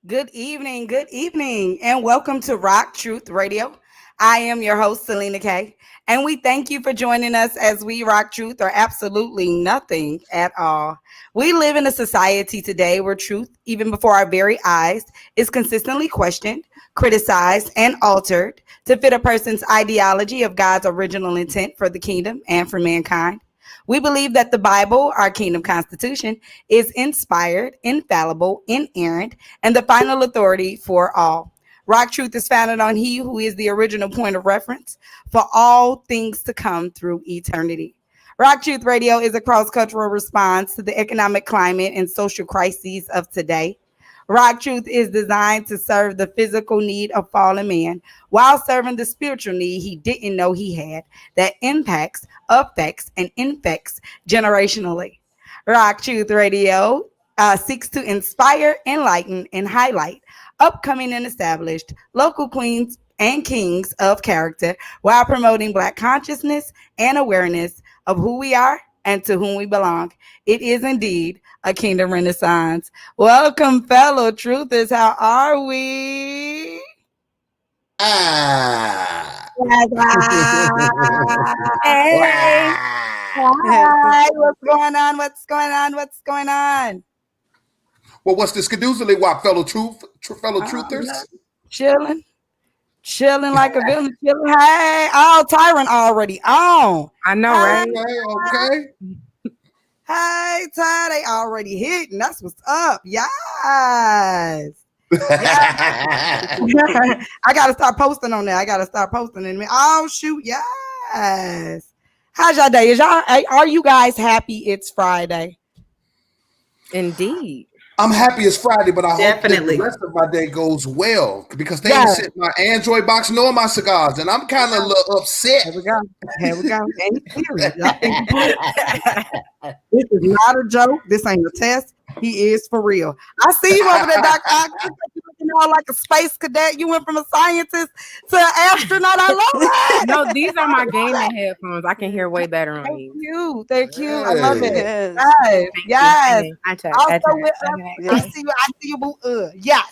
good evening, and welcome to Rock Truth Radio. I am your host, Selena Kay, and we thank you for joining us as we rock truth or absolutely nothing at all. We live in a society today where truth, even before our very eyes, is consistently questioned, criticized, and altered to fit a person's ideology of God's original intent for the kingdom and for mankind. We believe that the Bible, our kingdom constitution, is inspired, infallible, inerrant, and the final authority for all. Rock Truth is founded on He who is the original point of reference for all things to come through eternity. Rock Truth Radio is a cross cultural response to the economic climate and social crises of today. Rock Truth is designed to serve the physical need of fallen man while serving the spiritual need he didn't know he had that impacts, affects, and infects generationally. Rock Truth Radio seeks to inspire, enlighten, and highlight upcoming and established local queens and kings of character while promoting Black consciousness and awareness of who we are and to whom we belong. It is indeed a kingdom renaissance. Welcome, fellow truthers. How are we? Ah. Hey. Hi. What's going on? What's going on? What's going on? Well, what's the skedoozly wop, fellow truthers? Chilling like a villain. Chilling. Hey, Tyrant already on. I know, right? Okay. Hey, Ty, they already hitting. That's what's up. Yes. I gotta start posting on there. I gotta start posting in me. Oh shoot, yes. How's y'all day? Are you guys happy it's Friday? Indeed. I'm happy it's Friday, but I hope that Definitely. the rest of my day goes well because they ain't sent my Android box nor my cigars, and I'm kind of a little upset. Here we go. Ain't serious. This is not a joke. This ain't a test. He is for real. I see you over there, Doc. You looking all like a space cadet. You went from a scientist to an astronaut. I love that. No, these are my gaming headphones. I can hear way better on these. Thank you. I love it. Yes. Yes. I check. Also with us, I see you, boo. Yes.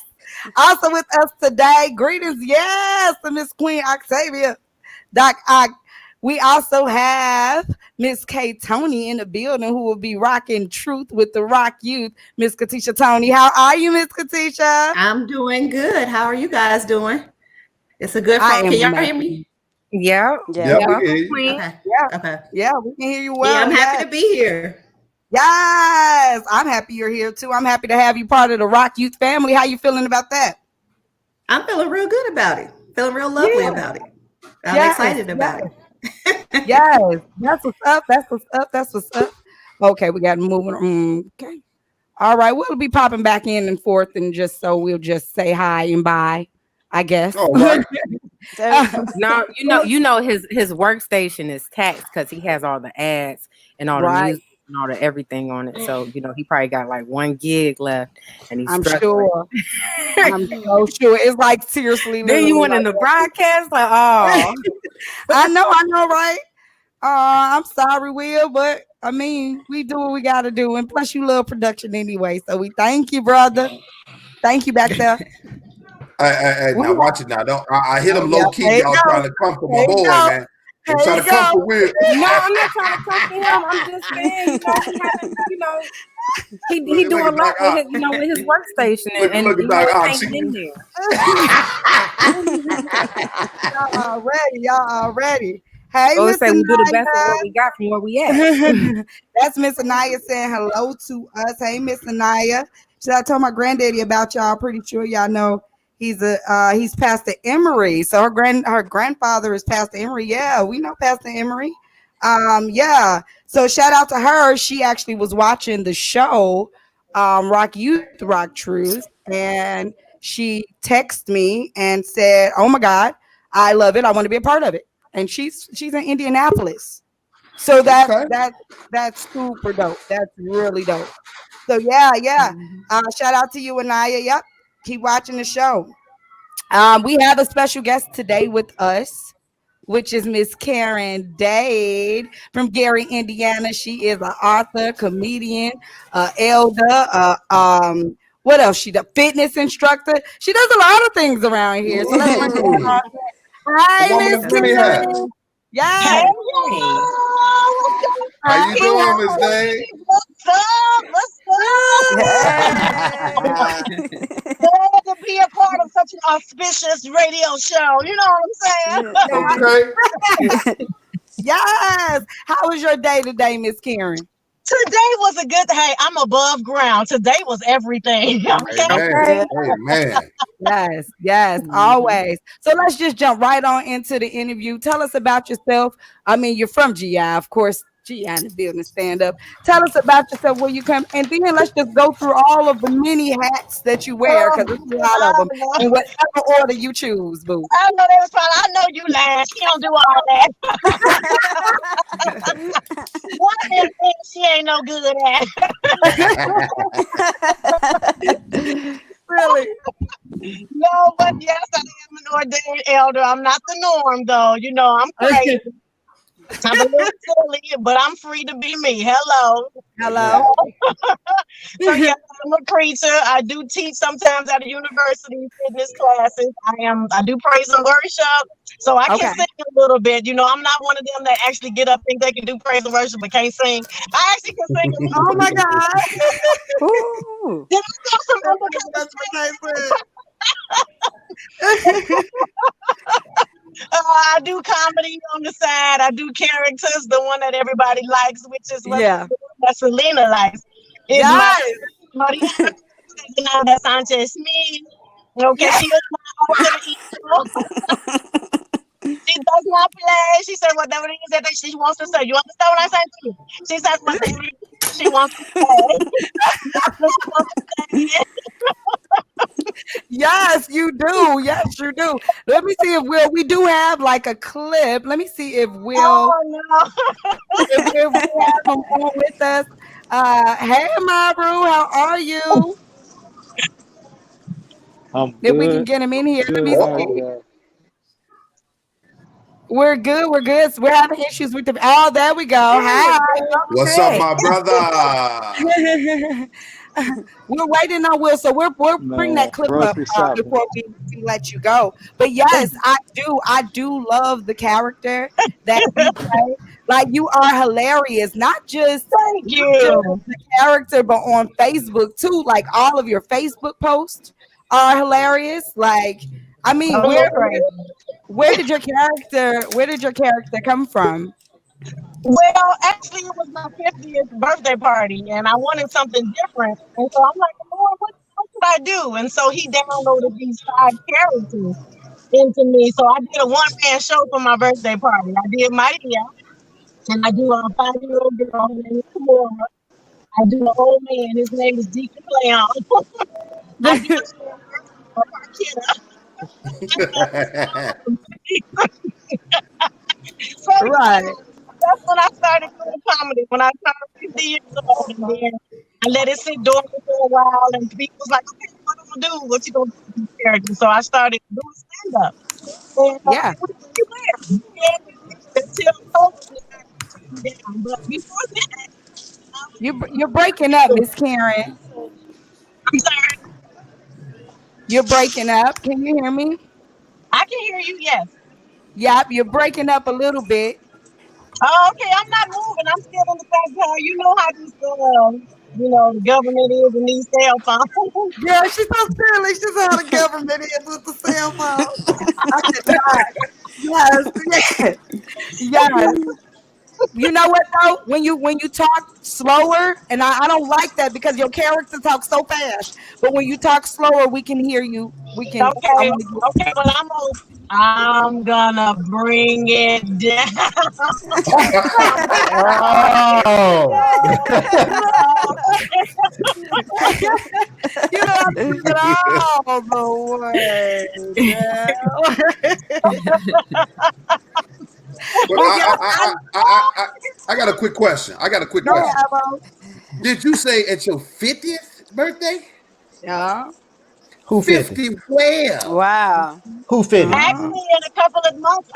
Also with us today, greetings, yes, to Miss Queen Octavia, Doc Ock. We also have Miss K Tony in the building who will be rocking truth with the Rock Youth. Miss Katisha Tony, how are you, Miss Katisha? I'm doing good. How are you guys doing? It's a good Friday. Can y'all hear me? Yeah. Yeah, we hear you. Queen. Okay. Yeah. Okay. Yeah, we can hear you well. Yeah, I'm happy to be here. Yes, I'm happy you're here too. I'm happy to have you part of the Rock Youth family. How you feeling about that? I'm feeling real good about it. Feeling real lovely about it. I'm excited about it. Yes, that's what's up. That's what's up. Okay, we got moving. Okay, all right. We'll be popping back in and forth, and we'll just say hi and bye. I guess. All right. No, you know his workstation is taxed because he has all the ads and all the music and all the everything on it. So he probably got like 1 gig left, and he's I'm struggling. sure. I'm so sure. It's like seriously. Then you went in the broadcast like, oh, I know, right? I'm sorry, Will, but I mean, we do what we got to do, and plus, you love production anyway. So we thank you, brother. Thank you back there. Now watch it now. I hit him low key. Y'all trying to come for my boy, man. I'm trying to come for Will. No, I'm not trying to come for him. I'm just saying, he doing a lot with his, with his workstation and in there. Y'all already. Hey, Miss Miss we do the best of what we got from where we at. That's Miss Anaya saying hello to us. Hey, Miss Anaya. I told my granddaddy about y'all. Pretty sure y'all know he's Pastor Emery. So her grandfather is Pastor Emery. Yeah, we know Pastor Emery. Yeah. So shout out to her. She actually was watching the show, Rock Youth, Rock Truth, and she texted me and said, "Oh my God, I love it. I want to be a part of it." And she's in Indianapolis. So that's super dope. That's really dope. So yeah. Shout out to you, Anaya. Yep. Keep watching the show. We have a special guest today with us, which is Miss Karen Dade from Gary, Indiana. She is an author, comedian, elder, What else? She the fitness instructor. She does a lot of things around here. So let's bring her on. Hi, The woman Miss of many hats. Karen. Hey, Yes. How you doing, Miss Dade? what's up? What's up? Glad to be a part of such an auspicious radio show. You know what I'm saying? Okay. Yes. How was your day today, Miss Karen? Today was a good. Hey, I'm above ground. Today was everything. Okay. Amen. Amen. Yes, always. So let's just jump right on into the interview. Tell us about yourself. I mean, you're from GI, of course. GI in the building, stand up. Tell us about yourself, where you come, and then let's just go through all of the many hats that you wear, because there's a lot of them, in whatever order you choose, boo. I know that was fine. I know you last. She don't do all that. One of them things she ain't no good at. Really? No, but yes, I am an ordained elder. I'm not the norm, though. You know, I'm crazy. I'm a little silly, but I'm free to be me. Hello. So yeah, I'm a preacher. I do teach sometimes at a university fitness classes. I do praise and worship. So I can sing a little bit. You know, I'm not one of them that actually get up think they can do praise and worship but can't sing. I actually can sing a little. Oh my God. Did I know some I do comedy on the side. I do characters, the one that everybody likes, which is what Selena likes. Is my Maria Sanchez Smith. Okay, she is my alter ego. She does not play. She said whatever it is that she wants to say. You understand what I'm saying to you? She says whatever it is she wants to say. Yes, you do. Yes, you do. Let me see if we do have like a clip. Let me see if if we have him on with us. Hey, Maru, how are you? I'm If we can good. get him in here, let Good. me How see. you guys? We're good. We're good. So we're having issues with the. Oh, there we go. Hi. What's up, my brother? We're waiting on Will, so we'll bring that Man, clip up grocery shopping. before we let you go. But yes, I do love the character that you play. Like, you are hilarious, not just the character, but on Facebook too. Like, all of your Facebook posts are hilarious. Like, I mean, where did your character come from? Well, actually, it was my 50th birthday party, and I wanted something different. And so I'm like, Lord, what should I do? And so he downloaded these 5 characters into me. So I did a one-man show for my birthday party. I did Maria, and I do a 5-year-old girl. Her name is Kimora. I do an old man. His name is Deacon Leon. I do a Parketta. So that's when I started doing comedy, when I turned 50 years old. And then I let it sit dormant for a while, and people was like, okay, what I'm gonna do? What you gonna do with these characters? So I started doing stand-up. And it was everywhere. Until COVID took me down. But before that, You're breaking up, Miss Karen. I'm sorry. You're breaking up. Can you hear me? I can hear you, yes. Yep, you're breaking up a little bit. Oh, okay, I'm not moving. I'm still in the backyard. You know how this, the government is in these cell phones. Yeah, she's so silly. She's how the government is with the cell phone. I cannot. Yes. You know what though? When you talk slower, and I don't like that because your character talks so fast. But when you talk slower, we can hear you. We can. Okay. Well, I'm gonna bring it down. You don't have to get all the way I got a quick question. Did you say at your 50th birthday? Yeah. Who 50? Where? Wow. Who 50? Actually, in a couple of months,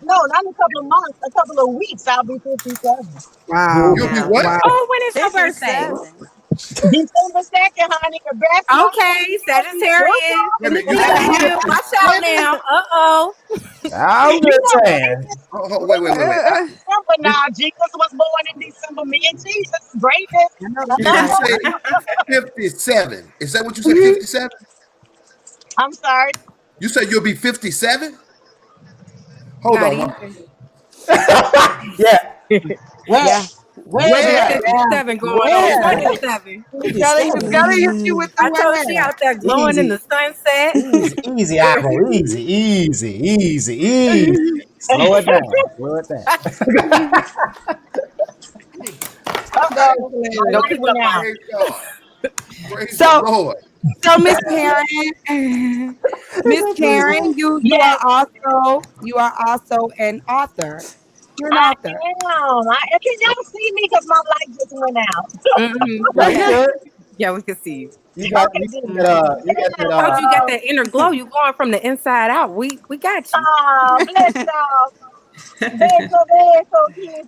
no, not in a couple of months, a couple of weeks, I'll be 57. Wow. You'll be what? Wow. Oh, when is your birthday? December 2nd, honey. The best Okay, Sagittarius. Watch out now. I'm just saying. Wait. December now. Jesus was born in December. Me and Jesus. Greatness. Did you say 57? Is that what you said, 57? I'm sorry. You said you'll be 57? Hold on. Yeah. Yeah. Where? 57 going on 27. Gotta hit you with the I told she out there glowing in the sunset. Easy, Apple. Easy. Slow it down. Don't keep up now. Praise the Lord. So Miss Karen, you are also an author. You're an author. Can y'all see me? Because my light just went out. Yeah, we can see you. You got you got that inner glow. You going from the inside out. We got you. Oh, bless y'all. Beso, kiss.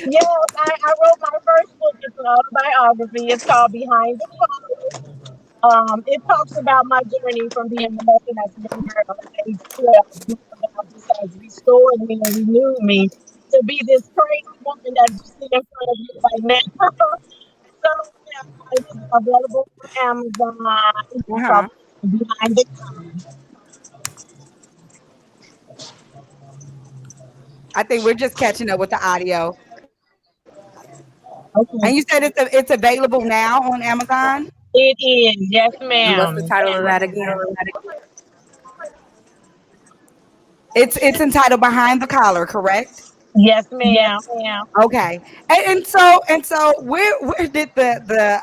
Yes, I wrote my first book. It's an autobiography. It's called Behind the Color. It talks about my journey from being molested as a young girl at age 12. God just has restored me and renewed me to be this crazy woman that you see in front of you right now. So yeah, it is available on Amazon. It's called Behind the Color. I think we're just catching up with the audio. Okay. And you said it's available now on Amazon? It is, yes, ma'am. What's the title of that again? It's entitled Behind the Collar, correct? Yes, ma'am. Okay. And so where did the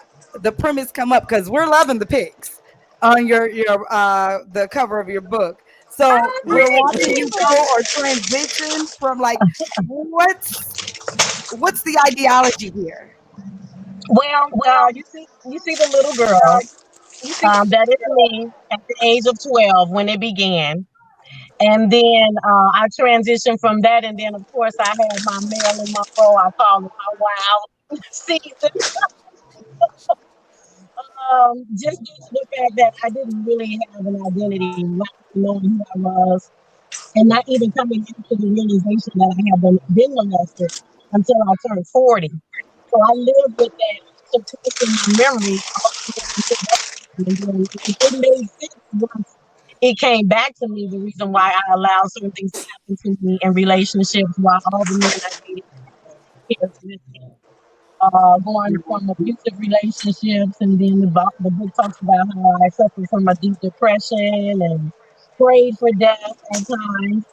premise come up? Because we're loving the pics on your the cover of your book. So we're watching you go or transition from like what's the ideology here? Well, you see the little girl. That is me at the age of 12 when it began. And then I transitioned from that. And then, of course, I had my Marilyn Monroe. I call it my wild season. Just due to the fact that I didn't really have an identity, not knowing who I was, and not even coming into the realization that I have been molested until I turned 40. So I lived with that suppressing my memory all the way until that time. And then it made sense once it came back to me, the reason why I allowed certain things to happen to me in relationships while all the men I dated had characteristics. Going from abusive relationships, and then the book talks about how I suffered from a deep depression and prayed for death at times.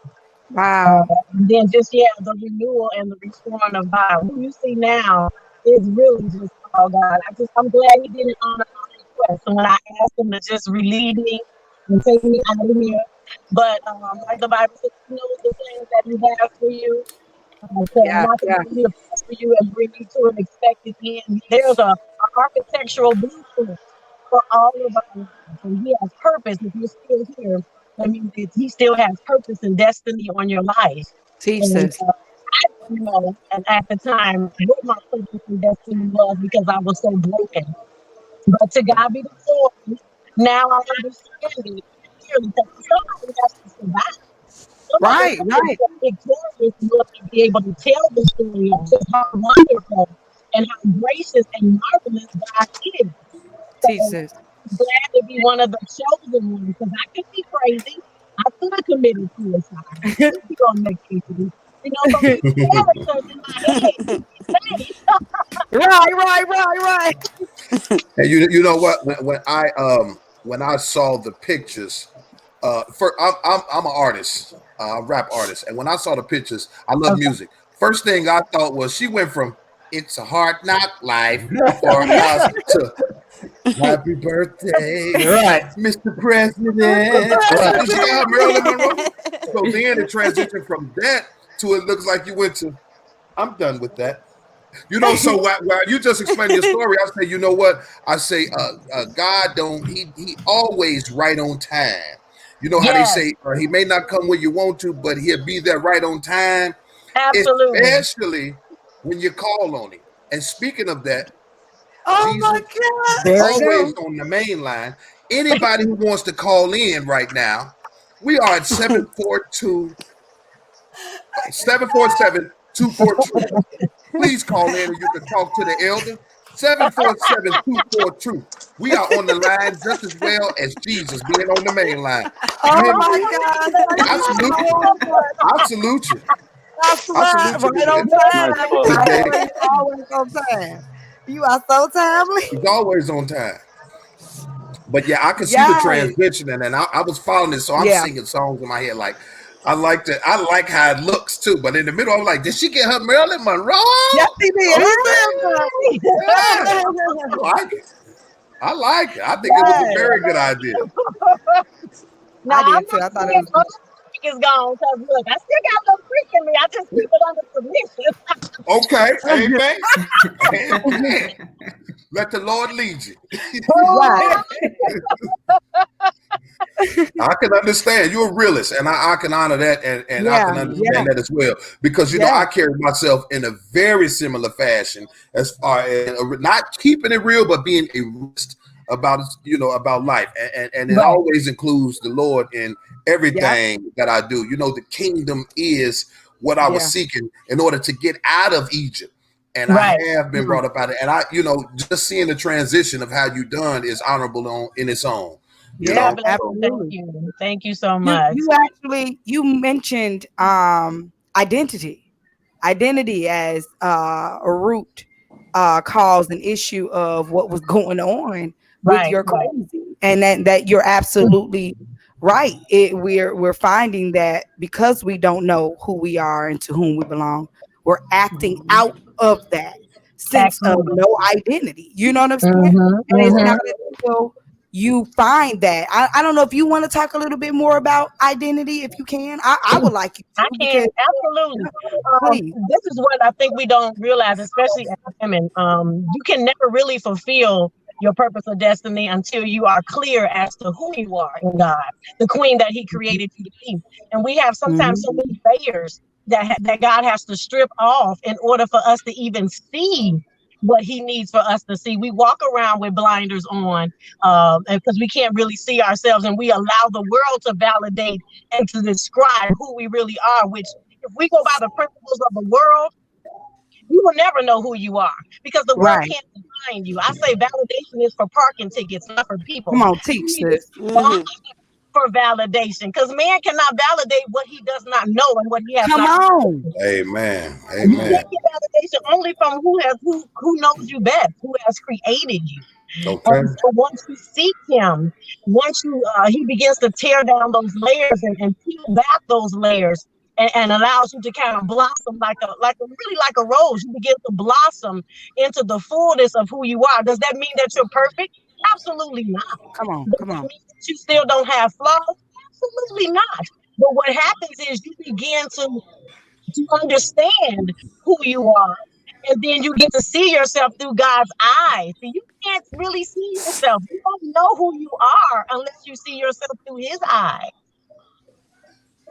Wow. And then the renewal and the restoring of God. Who you see now is really just all God. I'm glad He didn't honor my request. So when I asked Him to just relieve me and take me out of here, but like the Bible says, He knows the plans that He has for you. Not to be for you and bring you to an expected end. There's a architectural blueprint for all of our lives, and He has purpose. If you're still here, that means that He still has purpose and destiny on your life. Jesus. And I didn't know, and at the time, what my purpose and destiny was because I was so broken. But to God be the glory. Now I understand it clearly because somebody has to survive. Right. Victorious enough to be able to tell the story of just how wonderful and how gracious and marvelous God is. Jesus. I'm glad to be one of the chosen ones because I could be crazy. I could have committed suicide. I could be on vacation. You know, but these characters in my head say. Right. And you know what? When I saw the pictures, I'm an artist, rap artist, and when I saw the pictures, I love music. First thing I thought was she went from "It's a Hard Knock Life" for us to "Happy Birthday, right, Mr. President." Right. Yeah, Marilyn Monroe. So then it transitioned from that to it looks like you went to. I'm done with that. You know, so while you just explained your story, I say, you know what? I say, God don't. He always right on time. You know how they say, He may not come when you want to, but He'll be there right on time. Absolutely. Especially when you call on Him. And speaking of that, Oh Jesus my God. There we always go. on the main line. Anybody who wants to call in right now, we are at 747-242 Please call in and you can talk to the elder. 747-24-TRUTH. We are on the line just as well as Jesus being on the main line. You Oh hear me? my God. Thank I you salute you. so much. I salute you. I I swear, salute you right on today. time. Nice Every call. time Today, you're always on time. You are so timely. he's always on time. But yeah, I can see the Yes. transition, and I was following it, so I'm Yeah. singing songs in my head. Like I like how it looks too. But in the middle, I'm like, did she get her Marilyn Monroe? Yes, he did. He said so. Yeah, I like it. I think it was a Yes. very good idea. Now, I I'm did too. not I thought it saying was. other freak is gone because look, I still got a little freak in me. I just keep it under submission. Okay, amen. Amen. Let the Lord lead you. Right. I can understand. You're a realist, and I can honor that, and I Yeah. can understand Yeah. that as well. Because, you know, Yeah. I carry myself in a very similar fashion as far as not keeping it real, but being a realist about, you know, about life. And it Right. always includes the Lord in Yep. everything that I do. You know, the kingdom is what I was Yeah. seeking in order to get out of Egypt. And Right. I have been brought up out of it. And I, you know, just seeing the transition of how you done is honorable in its own. You Yeah. God know, bless so you. Thank Absolutely. you. Thank you so You much. you actually you mentioned identity as a root cause an issue of what was going on with Right. your Right. crazy, and that you're absolutely right. We're finding that because we don't know who we are and to whom we belong, we're acting out of that sense of Absolutely. no identity. You know what I'm saying? Mm-hmm. And it's Mm-hmm. not until you find that. I don't know if you want to talk a little bit more about identity, if you can. I would like you I to, can because absolutely. please. This is what I think we don't realize, especially as women. You can never really fulfill your purpose or destiny until you are clear as to who you are in God, the queen that He created you to be. And we have sometimes so many layers that God has to strip off in order for us to even see what He needs for us to see. We walk around with blinders on, because we can't really see ourselves, and we allow the world to validate and to describe who we really are. Which, if we go by the principles of the world, you will never know who you are because the world Right. can't define you. I say validation is for parking tickets, not for people. Come on, You teach need to this. walk for validation because man cannot validate what he does not know and what he has Come not. on. amen. You Amen. get validation only from who knows you best, who has created you. Okay. And so once you seek him, once you he begins to tear down those layers and peel back those layers and allows you to kind of blossom like a rose. You begin to blossom into the fullness of who you are. Does that mean that you're perfect? Absolutely not. Come on. Does Come that on. mean that you still don't have flaws? Absolutely not. But what happens is you begin to understand who you are. And then you get to see yourself through God's eyes. See, you can't really see yourself. You don't know who you are unless you see yourself through His eyes.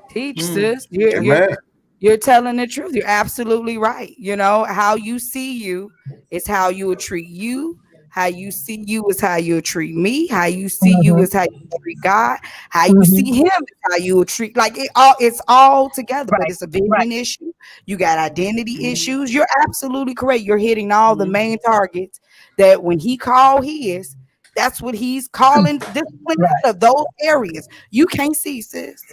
Teach, sis. You're telling the truth. You're absolutely right. You know, how you see you is how you will treat you. How you see you is how you'll treat me. How you see you is how you treat God. How you see him is how you will treat, like it's all together, but Right, it's a vision right. issue. You got identity issues. You're absolutely correct. You're hitting all the main targets that when he called his, that's what he's calling discipline out of those areas. You can't see, sis.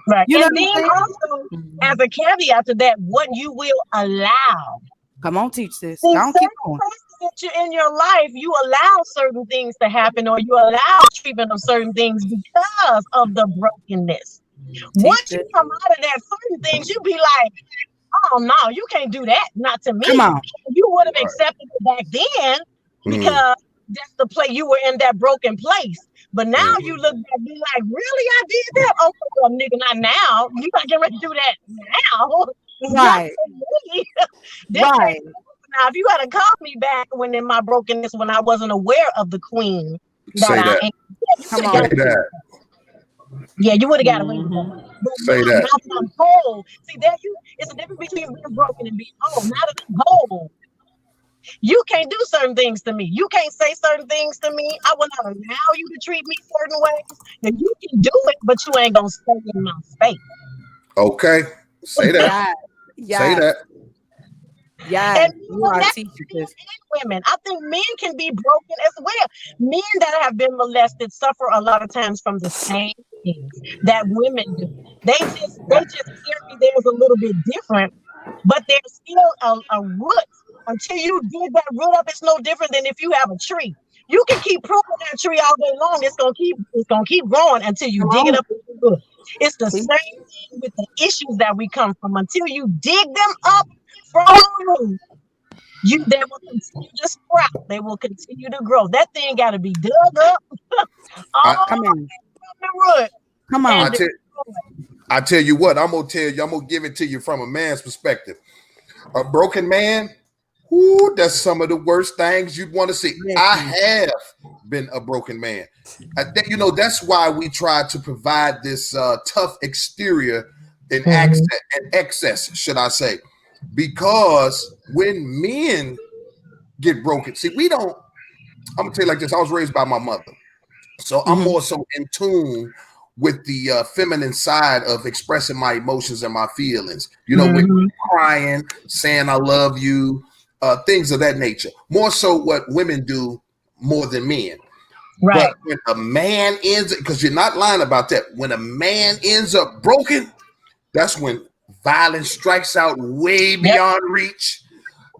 Right. You know And what I'm then saying? also, as a caveat to that, what you will allow. Come on, teach this. See, Don't keep certain going. precedents in your life, you allow certain things to happen or you allow treatment of certain things because of the brokenness. Once you come out of that, certain things, you be like, oh no, you can't do that. Not to me. Come on. You would have accepted it back then because that's the place you were in that broken place. But now you look back and be like, really, I did that? Oh, well, nigga, not now. You not getting ready to do that now. Right. Right. Now, if you had to call me back when in my brokenness, when I wasn't aware of the queen Say that that. I am, Come on. Say that. yeah, you would have got away with that. But Say that. now that I'm whole, see that it's a difference between being broken and being whole. Now that I'm whole, You can't do certain things to me. You can't say certain things to me. I will not allow you to treat me certain ways. And you can do it, but you ain't gonna stay in my space. Okay, say that. Yeah. Say that. Yeah. And You are that's teaching men this. and women. I think men can be broken as well. Men that have been molested suffer a lot of times from the same things that women do. They just carry theirs a little bit different, but there's still a root. Until you dig that root up, it's no different than if you have a tree. You can keep pruning that tree all day long. It's gonna keep growing until you Come dig it on. up with the root. It's the Teach. same thing with the issues that we come from. Until you dig them up from the root, they will continue to sprout. They will continue to grow. That thing got to be dug up I, all Come on. from the root Come and I on. tell destroyed. I tell you what, I'm gonna give it to you from a man's perspective. A broken man, whoo, that's some of the worst things you'd want to see. I Listen. have been a broken man. That's why we try to provide this tough exterior in Mhm. excess, should I say? Because when men get broken, see, we don't. I'm gonna tell you like this. I was raised by my mother, so I'm Mhm. more so in tune with the feminine side of expressing my emotions and my feelings. With Mhm. crying, saying I love you, things of that nature. More so what women do more than men. But Right. when a man because you're not lying about that, when a man ends up broken, that's when violence strikes out way Yep. beyond reach.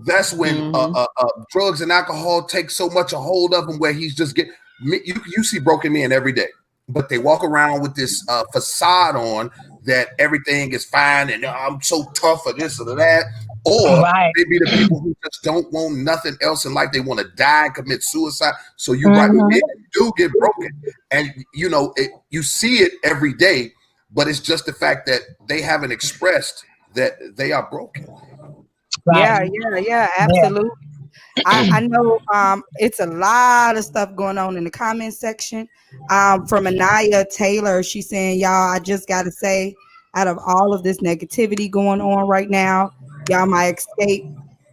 That's when Mhm. drugs and alcohol take so much a hold of him where he's just you see broken men every day, but they walk around with this facade on that everything is fine and I'm so tough or this or that. Or Right. maybe the people who just don't want nothing else in life, they want to die and commit suicide. So you're right, Mhm. men do get broken. And you see it every day, but it's just the fact that they haven't expressed that they are broken. Right. Yeah, Yeah. absolutely. I know it's a lot of stuff going on in the comment section. From Anaya Taylor, she's saying, y'all, I just gotta say, out of all of this negativity going on right now, y'all, my escape,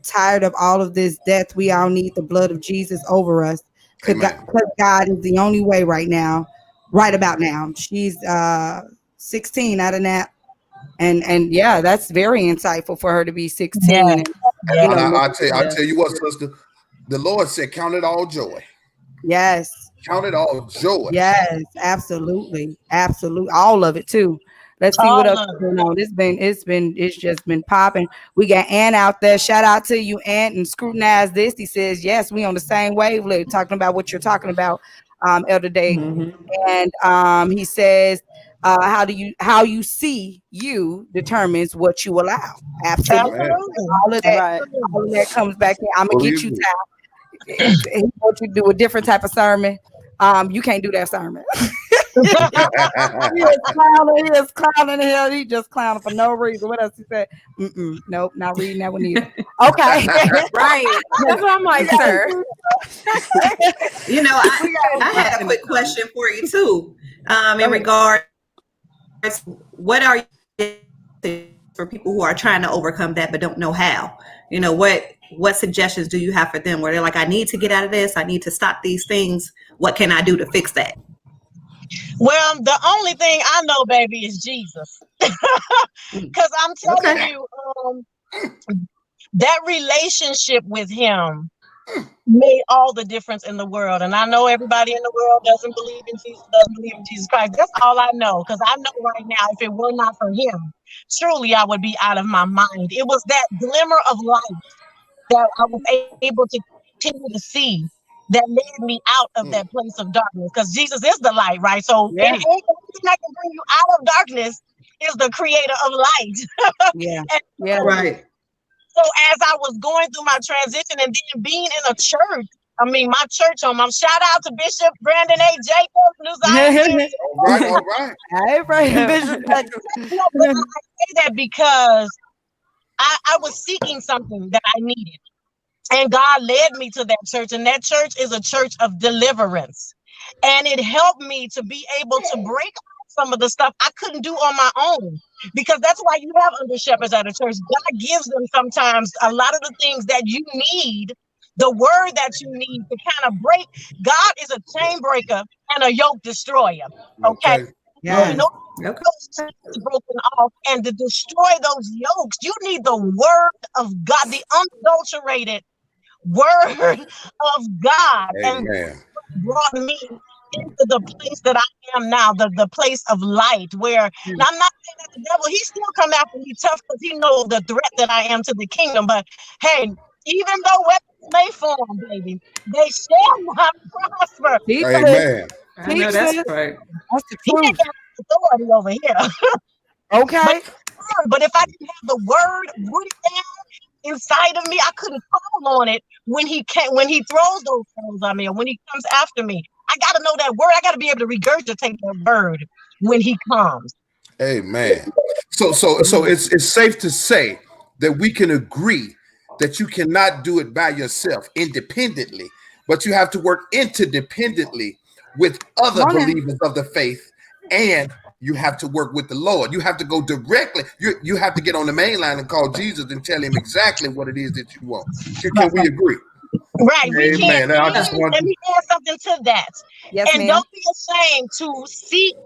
tired of all of this death. We all need the blood of Jesus over us. Because Amen. God is the only way right now, right about now. She's 16 out of that. And yeah, that's very insightful for her to be 16 Yes. and Yes. And I listen tell to I this. tell you what, sister, the Lord said, "Count it all joy. Yes. Count it all joy." Yes, absolutely. Absolutely. All of it too. Let's see what All else of is it. going on. It's just been popping. We got Ant out there. Shout out to you, Ant, and scrutinize this. He says, yes, we on the same wavelength, talking about what you're talking about, Elder Dade. And he says, how you see you determines what you allow. Absolutely. Amen. Absolutely. All of that, Absolutely. all of that comes back in. I'm gonna Fully get you, agree. if he wants you to do a different type of sermon, you can't do that sermon. He is clowning hell. He just clowning for no reason. What else he said? Nope, not reading that one either. Okay. Right. That's what I'm like, sir. You know, I, We got I had a In the quick comments. question for you too. In Go ahead. regards, what are you for people who are trying to overcome that but don't know how? You know, what suggestions do you have for them where they're like, I need to get out of this, I need to stop these things. What can I do to fix that? Well, the only thing I know, baby, is Jesus. Because I'm telling Okay. you, that relationship with him made all the difference in the world. And I know everybody in the world doesn't believe in Jesus, doesn't believe in Jesus Christ. That's all I know. Because I know right now, if it were not for him, truly I would be out of my mind. It was that glimmer of light that I was able to continue to see that led me out of that place of darkness. Because Jesus is the light, right? So Yeah, anything that can bring you out of darkness is the creator of light. yeah, And yeah. Right. so as I was going through my transition and then being in a church, I mean, my church home, I'm shout out to Bishop Brandon A. Jacobs, New Zion Ministry. All right, all right. Hey, right, Bishop. No, but I say that because I was seeking something that I needed. And God led me to that church. And that church is a church of deliverance. And it helped me to be able to break some of the stuff I couldn't do on my own. Because that's why you have under shepherds at a church. God gives them sometimes a lot of the things that you need the word that you need to kind of break. God is a chain breaker and a yoke destroyer. Okay. Yes. Is broken off, and to destroy those yokes, you need the word of God, the unadulterated word of God. Amen. And brought me into the place that I am now, the place of light, where now I'm not saying that the devil, he still come after me tough because he knows the threat that I am to the kingdom. But hey, even though weapons may form, baby, they shall not prosper. Amen. I know that's right. That's the He ain't truth. got authority over here. Okay. But if I didn't have the word rooted down inside of me, I couldn't call on it when he throws those things on me, or when he comes after me. I got to know that word. I got to be able to regurgitate that word when he comes. Amen. So it's safe to say that we can agree that you cannot do it by yourself independently, but you have to work interdependently with other believers of the faith, and you have to work with the Lord. You have to go directly. You have to get on the main line and call Jesus and tell him exactly what it is that you want. Can we agree? Right. We Amen. can't. Let me add something to that. Yes, and ma'am. Don't be ashamed to seek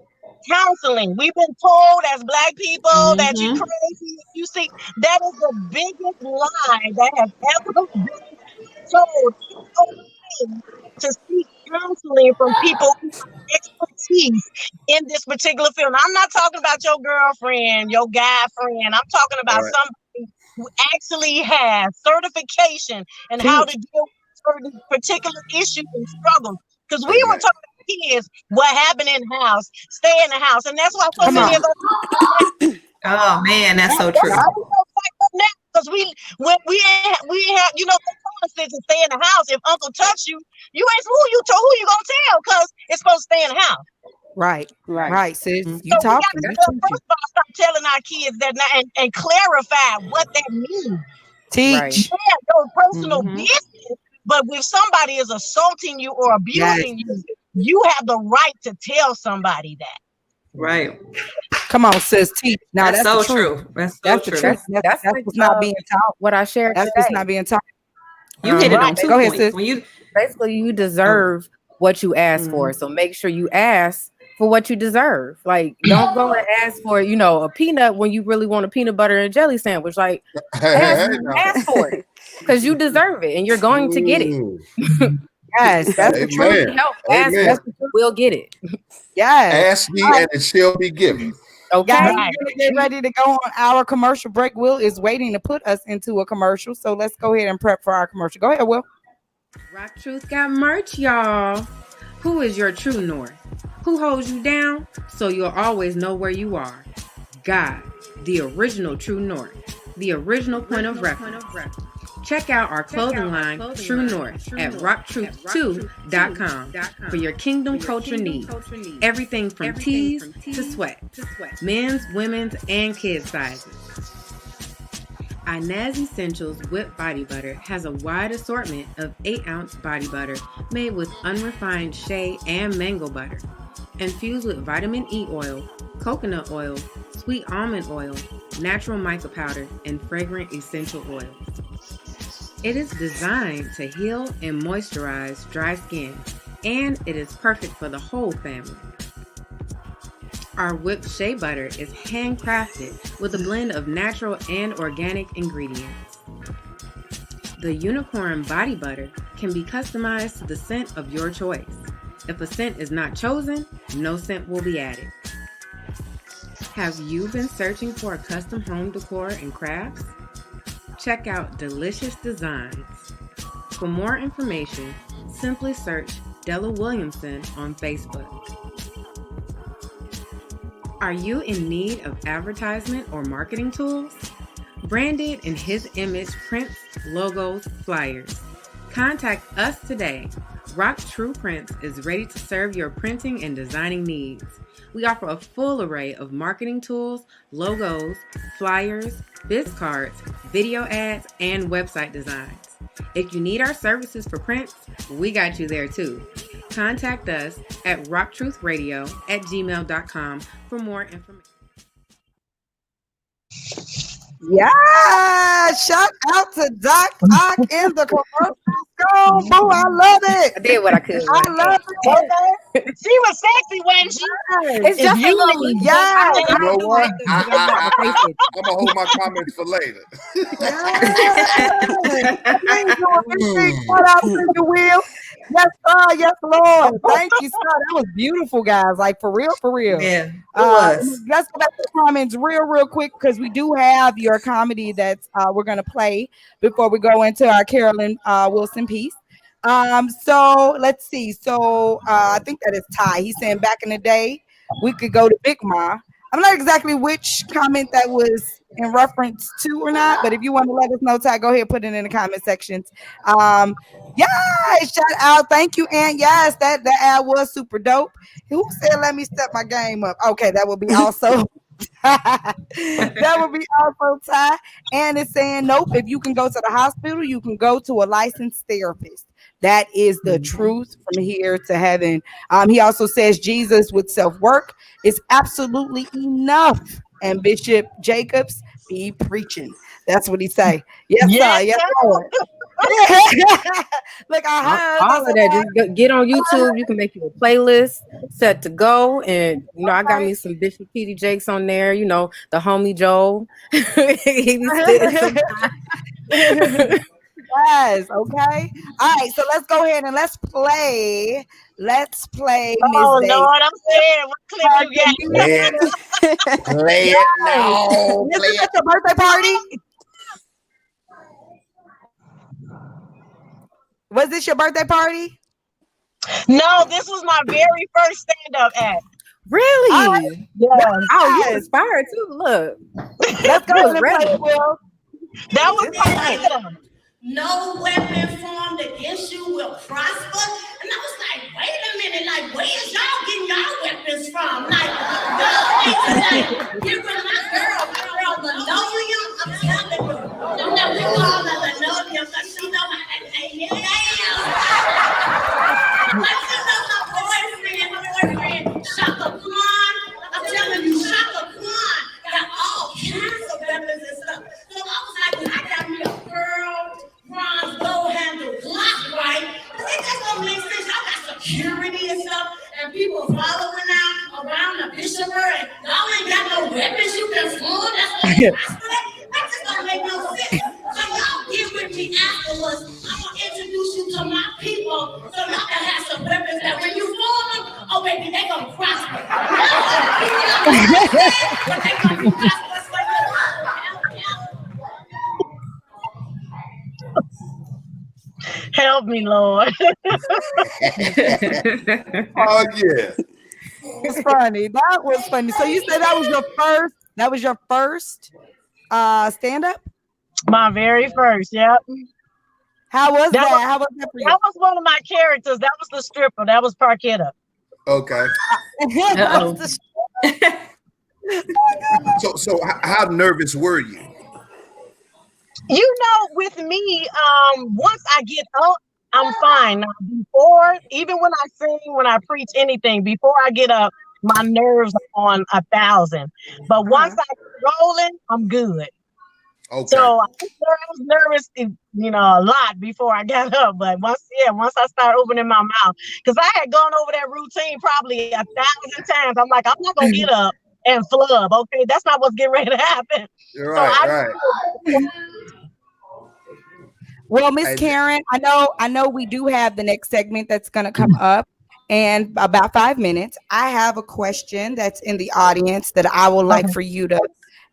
counseling. We've been told as Black people that you're crazy. You see, that is the biggest lie that has ever been told. It's okay to seek counseling from people who have expertise in this particular field. I'm not talking about your girlfriend, your guy friend. I'm talking about somebody who actually has certification and how to deal with certain particular issues and struggles. Because we were talking about kids, what happened in the house, stay in the house. And that's why so many of us. Oh man, that's so true. Because we have, they told us to stay in the house. If Uncle touch you, you ain't who you gonna tell, because it's supposed to stay in the house. Right, sis. You So talking? we got to first of all start telling our kids that and clarify what that means. Teach. Yeah, your personal business, but if somebody is assaulting you or abusing you, you have the right to tell somebody that. Right. Come on, sis. Teach. Now that's so the truth. true. That's the truth. That's what's not being taught. What I shared That's today. what's not being taught. You hit it on 2 Go ahead, points. sis. When you basically you deserve what you ask for. So make sure you ask for what you deserve. Like, don't go and ask for, a peanut when you really want a peanut butter and jelly sandwich. Like, ask for it, because you deserve it and you're going to get it. Yes, that's the truth. Ask, we'll get it. Yes. Ask ye and it shall be given. Okay. Guys, we're gonna get ready to go on our commercial break. Will is waiting to put us into a commercial. So let's go ahead and prep for our commercial. Go ahead, Will. RockTruth got merch, y'all. Who is your true north? Who holds you down so you'll always know where you are? God, the original true north, the original point of reference. Check out our clothing line, True North, at RockTruth2.com for your kingdom culture needs. Everything from tees to sweat, men's, women's, and kids' sizes. Inez Essentials Whipped Body Butter has a wide assortment of 8-ounce body butter made with unrefined shea and mango butter, infused with vitamin E oil, coconut oil, sweet almond oil, natural mica powder, and fragrant essential oils. It is designed to heal and moisturize dry skin, and it is perfect for the whole family. Our whipped shea butter is handcrafted with a blend of natural and organic ingredients. The unicorn body butter can be customized to the scent of your choice. If a scent is not chosen, no scent will be added. Have you been searching for a custom home decor and crafts? Check out Delicious Designs. For more information, simply search Della Williamson on Facebook. Are you in need of advertisement or marketing tools? Branded in his image prints, logos, flyers. Contact us today. RockTruth Prints is ready to serve your printing and designing needs. We offer a full array of marketing tools, logos, flyers, biz cards, video ads, and website designs. If you need our services for prints, we got you there too. Contact us at rocktruthradio@gmail.com for more information. Yeah, shout out to Doc Ock in the commercial on, boo. I love I it. did what I could. I love it. Okay. She was sexy, wasn't she? It's just a you little need- look. Yes. I don't You know do what? like this because I got my face itchy. I'm gonna hold my comments for later. I ain't doing anything. Shout out to you, Will. Yes, sir. Yes, Lord. Thank you, sir. That was beautiful, guys. Like, for real, for real. Yeah, it was. Let's go back to the comments real quick because we do have your comedy that we're going to play before we go into our Carolyn Wilson piece. So let's see. So I think that is Ty. He's saying back in the day, we could go to Big Ma. I'm not exactly which comment that was in reference to or not, but if you want to let us know, Ty, go ahead and put it in the comment sections. Yeah, shout out. Thank you, Aunt. Yes, that ad was super dope. Who said let me step my game up? Okay, that would be also that would be also Ty. And it's saying nope. If you can go to the hospital, you can go to a licensed therapist. That is the truth from here to heaven. He also says Jesus with self-work is absolutely enough. And Bishop Jacobs be preaching. That's what he say. Yes, Yes, sir. Yes, sir. Lord. Look, I heard. All of that. Just get on YouTube. You can make you a playlist set to go. And, I got me some Bishop T.D. Jakes on there. The homie Joel. He be spitting sometimes. Yes, okay. All right, so let's go ahead and let's play. Let's play Oh, Miss Dade. Lord, I'm scared. What clip you got? Play it now. This Play is it. at your birthday party? Was this your birthday party? No, this was my very first stand-up act. Really? Yes. Oh, you inspired too. Look. Let's go was ahead and ready. play it, Will. That was my No weapon formed against you will prosper. And I was like, wait a minute, like, where is y'all getting y'all weapons from? Like, y'all need to, like, get rid of my girl, linoleum. I'm telling you. No, we call her linoleum because she know how to take it down. But you know my boyfriend, Shaka Khan. I'm telling you, Shaka Khan got all kinds of weapons and stuff. So I was like, when I got me a pearl, bronze, gold handle Glock, right? It just don't make sense. I got security and stuff, and people following out around the bishop, and y'all ain't got no weapons you can form. That's what that just don't make no sense. So y'all get with me afterwards. I'm gonna introduce you to my people, so y'all can have some weapons that when you form them, oh baby, they gonna prosper. But they gonna prosper for you. Help me, Lord. Oh yeah. It's funny. That was funny. So you said that was your first. That was your first stand-up? My very first, yep. How was that? was- How was that for you? That was one of my characters. That was the stripper. That was Parketta. Okay. So how nervous were you? With me, once I get up, I'm fine. Now, before, even when I sing, when I preach anything, before I get up, my nerves are on 1,000. But once I get rolling, I'm good. Okay. So I was nervous, a lot before I got up. But once I start opening my mouth, because I had gone over that routine probably 1,000 times. I'm like, I'm not gonna get up and flub. Okay, that's not what's getting ready to happen. Right. Well, Miss Karen, I know we do have the next segment that's going to come up in about 5 minutes. I have a question that's in the audience that I would like for you to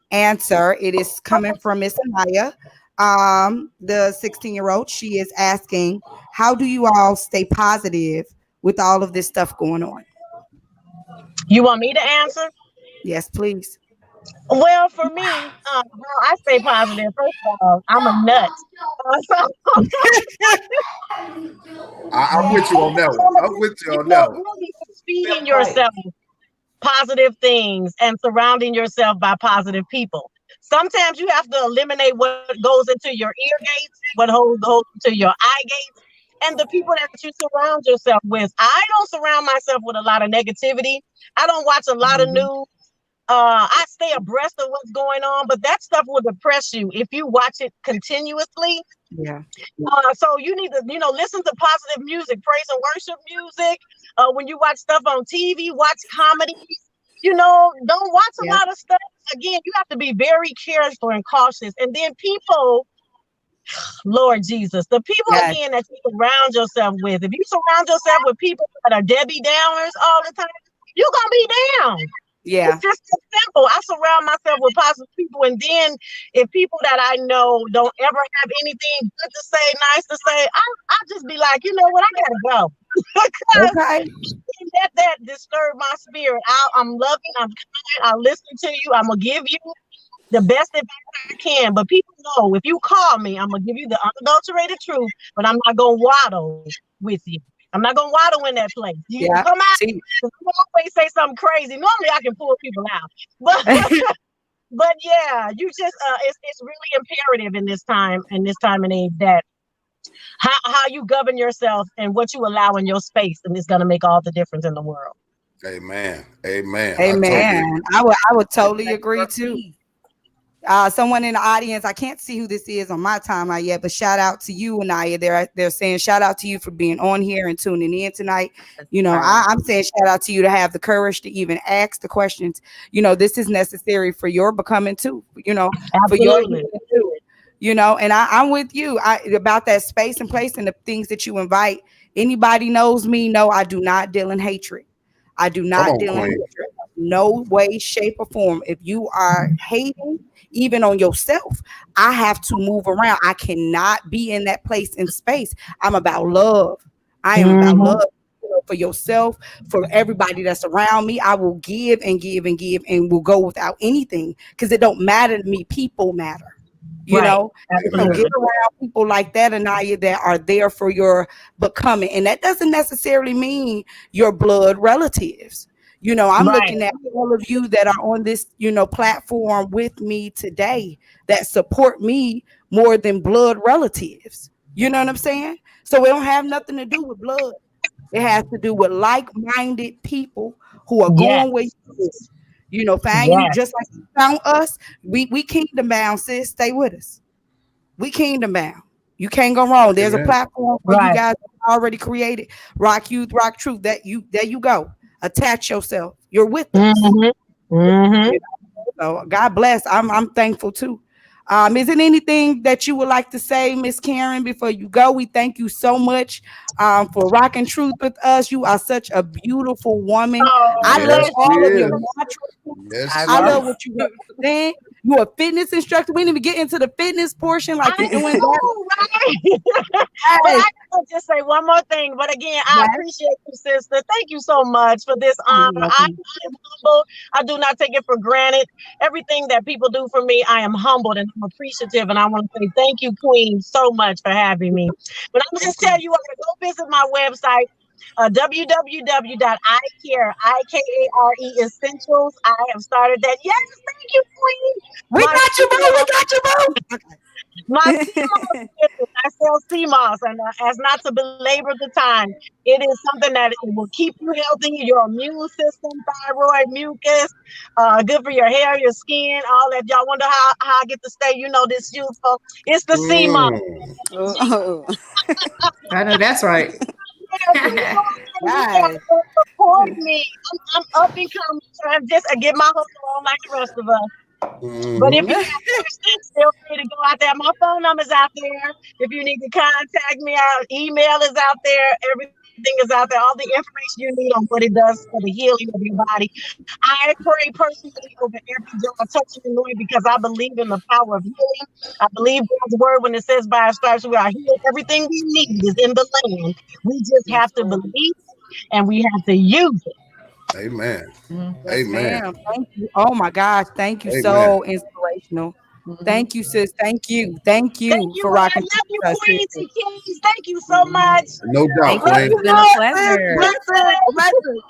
answer. It is coming from Miss Anaya, the 16-year-old. She is asking, how do you all stay positive with all of this stuff going on? You want me to answer? Yes, please. Well, for me, I stay positive. First of all, I'm a nut. I'm with you on that one. I'm with you on that one. Really feeding yourself positive things and surrounding yourself by positive people. Sometimes you have to eliminate what goes into your ear gates, what goes into your eye gates, and the people that you surround yourself with. I don't surround myself with a lot of negativity. I don't watch a lot of news. I stay abreast of what's going on, but that stuff will depress you if you watch it continuously. Yeah. So you need to, listen to positive music, praise and worship music. When you watch stuff on TV, watch comedies. Don't watch a Yeah. lot of stuff. Again, you have to be very careful and cautious. And then people, Lord Jesus, the people Yes. again that you surround yourself with. If you surround yourself with people that are Debbie Downers all the time, you're gonna be down. Yeah. It's just so simple. I surround myself with positive people, and then if people that I know don't ever have anything good to say, nice to say, I just be like, you know what, I gotta go. Because Okay. let that disturb my spirit. I'm loving, I'm kind, I listen to you, I'm gonna give you the best advice I can. But people know if you call me, I'm gonna give you the unadulterated truth, but I'm not gonna waddle with you. I'm not gonna waddle in that place. You Yeah. come out. See. I always say something crazy. Normally I can pull people out, but but yeah, you just it's really imperative in this time and age that how you govern yourself and what you allow in your space, and it's gonna make all the difference in the world. Amen. Amen. Amen. I would totally agree too. Someone in the audience, I can't see who this is on my timeline yet, but shout out to you, Anaya. They're saying shout out to you for being on here and tuning in tonight. I'm saying shout out to you to have the courage to even ask the questions. This is necessary for your becoming too. For your Absolutely. too. And I'm with you about that space and place and the things that you invite. Anybody knows me, no, I do not deal in hatred. I do Come not on, deal in Queen. hatred. No way, shape, or form. If you are hating, even on yourself, I have to move around. I cannot be in that place in space. I'm about love. I am about love for yourself, for everybody that's around me. I will give and give and give and will go without anything because it don't matter to me. People matter. Right. Get around people like that, Anaya, that are there for your becoming. And that doesn't necessarily mean your blood relatives. I'm looking at all of you that are on this, platform with me today that support me more than blood relatives. You know what I'm saying? So it don't have nothing to do with blood. It has to do with like-minded people who are Yes. going where you find you Yes. just like you found us. We kingdom bound, sis. Stay with us. We kingdom bound. You can't go wrong. There's a Amen. platform for you Right. guys already created. Rock Youth, Rock Truth. There you go. Attach yourself. You're with us. So God bless. I'm thankful too. Is there anything that you would like to say, Miss Karen, before you go? We thank you so much for rocking truth with us. You are such a beautiful woman. I Oh, love Yes, bless she all of your is. you. natural. Yes, I she love is. what you represent. You're a fitness instructor. We didn't even get into the fitness portion, like I you're doing that. know, right? But Yes, I can just say one more thing. But again, I yes. appreciate you, sister. Thank you so much for this Oh, honor. you're I welcome. am humble. I do not take it for granted. Everything that people do for me, I am humbled and I'm appreciative. And I want to say thank you, Queen, so much for having me. But I'm just tell you, I go visit my website. www.icare essentials. I have started that. Yes, thank you, Queen. We My got you, boo. We got you, boo. Okay. my CMOS business, I sell CMOS, and as not to belabor the time, it is something that it will keep you healthy, your immune system, thyroid, mucus, good for your hair, your skin, all that. Y'all wonder how I get to stay, this youthful. It's the CMOS. Mm. Oh, I know that's right. Yes. Support me. I'm up and coming, trying just to get my hustle on like the rest of us. But if Mm-hmm. you have questions, feel free to go out there. My phone number's out there. If you need to contact me, our email is out there. Everything is out there. All the information you need on what it does for the healing of your body. I pray personally over every job I touch and anoint because I believe in the power of healing. I believe God's word when it says by our stripes we are healed. Everything we need is in the land. We just have to believe and we have to use it. Amen. Yes, Amen. ma'am. Thank you. Oh my gosh. Thank you. Amen. So inspirational. Thank you, sis. Thank you. Thank Thank you you, for and I rocking love you, with us, queens sister. and kings. Thank you so much. No doubt, Thank you. Love Queen. you, It's been a Lord, sis. pleasure. Blessings. Blessings.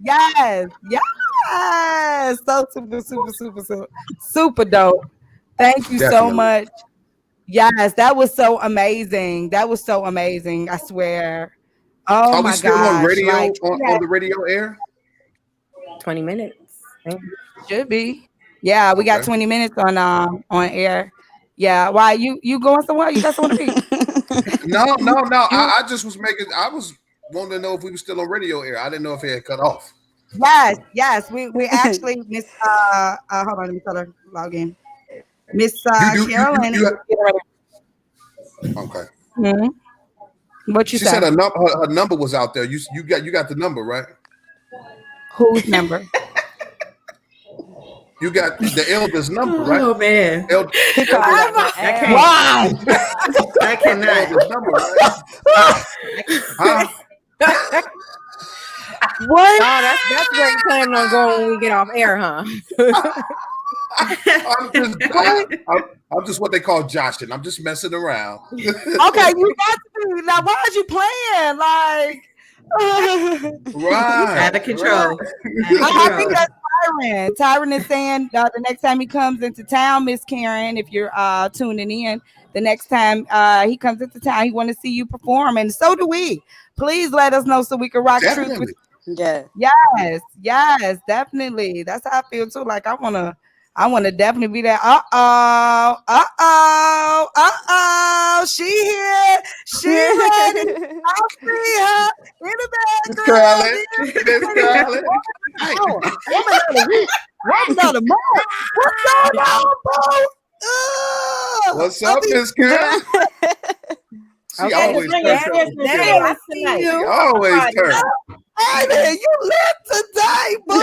Yes. Yes. So super dope. Thank you so Definitely. much. Yes, that was so amazing. That was so amazing. I swear. Oh Are we my still on gosh. radio, Like, on the radio air? 20 minutes. Thank you. should be. Yeah, we got Okay. 20 minutes on air. Yeah. Why you going somewhere? You got somewhere to be? No. I just was making. I was wanting to know if we were still on radio air. I didn't know if it had cut off. Yes. We actually Miss hold on, let me tell her log in. Miss Carolyn. Okay. Mhm. What you She say? said her number was out there. You got the number, right? Whose number? You got the elder's number, right? Oh man, He called out my I ass. can't. Why? I cannot. Elder's number, right? Huh? What? Oh, that's where you planning on going when we get off air, huh? I'm just what they call joshing. I'm just messing around. Okay, you got to be. Now, why are you playing? Like, Right. Out of control. I think that's Tyron. Tyron is saying the next time he comes into town, Miss Karen, if you're tuning in, the next time he comes into town, he want to see you perform, and so do we. Please let us know so we can rock truth with. Yeah. Yes, definitely. That's how I feel too. Like I wanna definitely be there. She here. She ready. I see her in the background. Miss Carolyn. Woman of the month. What's going on, bro? What's up, Miss Carolyn? She always turns up. I see you. She always turns. Hey man, you lit today, boo.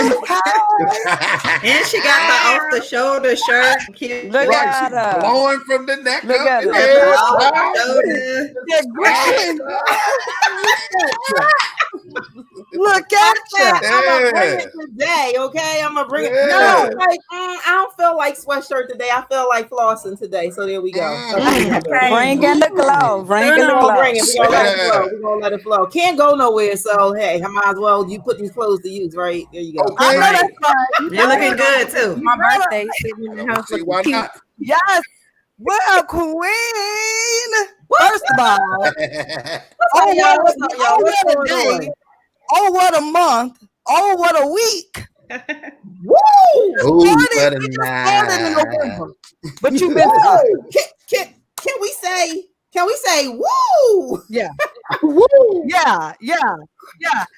And she got the off the shoulder shirt. Cute. Look Right, at she's her. blowing from the neck Look up. at and her. everything. They're growing. Look at you. I'm gonna bring Yeah. it today, okay? I'm gonna bring it. Yeah. No, like I don't feel like sweatshirt today. I feel like flossing today. So there we go. Okay. Bring in the glow. Bring in the We're glow. gonna bring it. We're gonna let it Yeah. flow. We're gonna let it flow. Can't go nowhere. So hey, I might as well you put these clothes to use, right? There you go. Okay. I know that's right. You're looking good too. My birthday, sitting in the house See, looking why cute. not? Yes. Well, Queen. First of all, Oh, y'all, what's up, y'all? oh, What's what a going day. on? Oh, what a month. Oh, what a week. Woo! Ooh, Started- what a it just started in night. November. But you've been Woo! Can we say? Can we say woo? Yeah.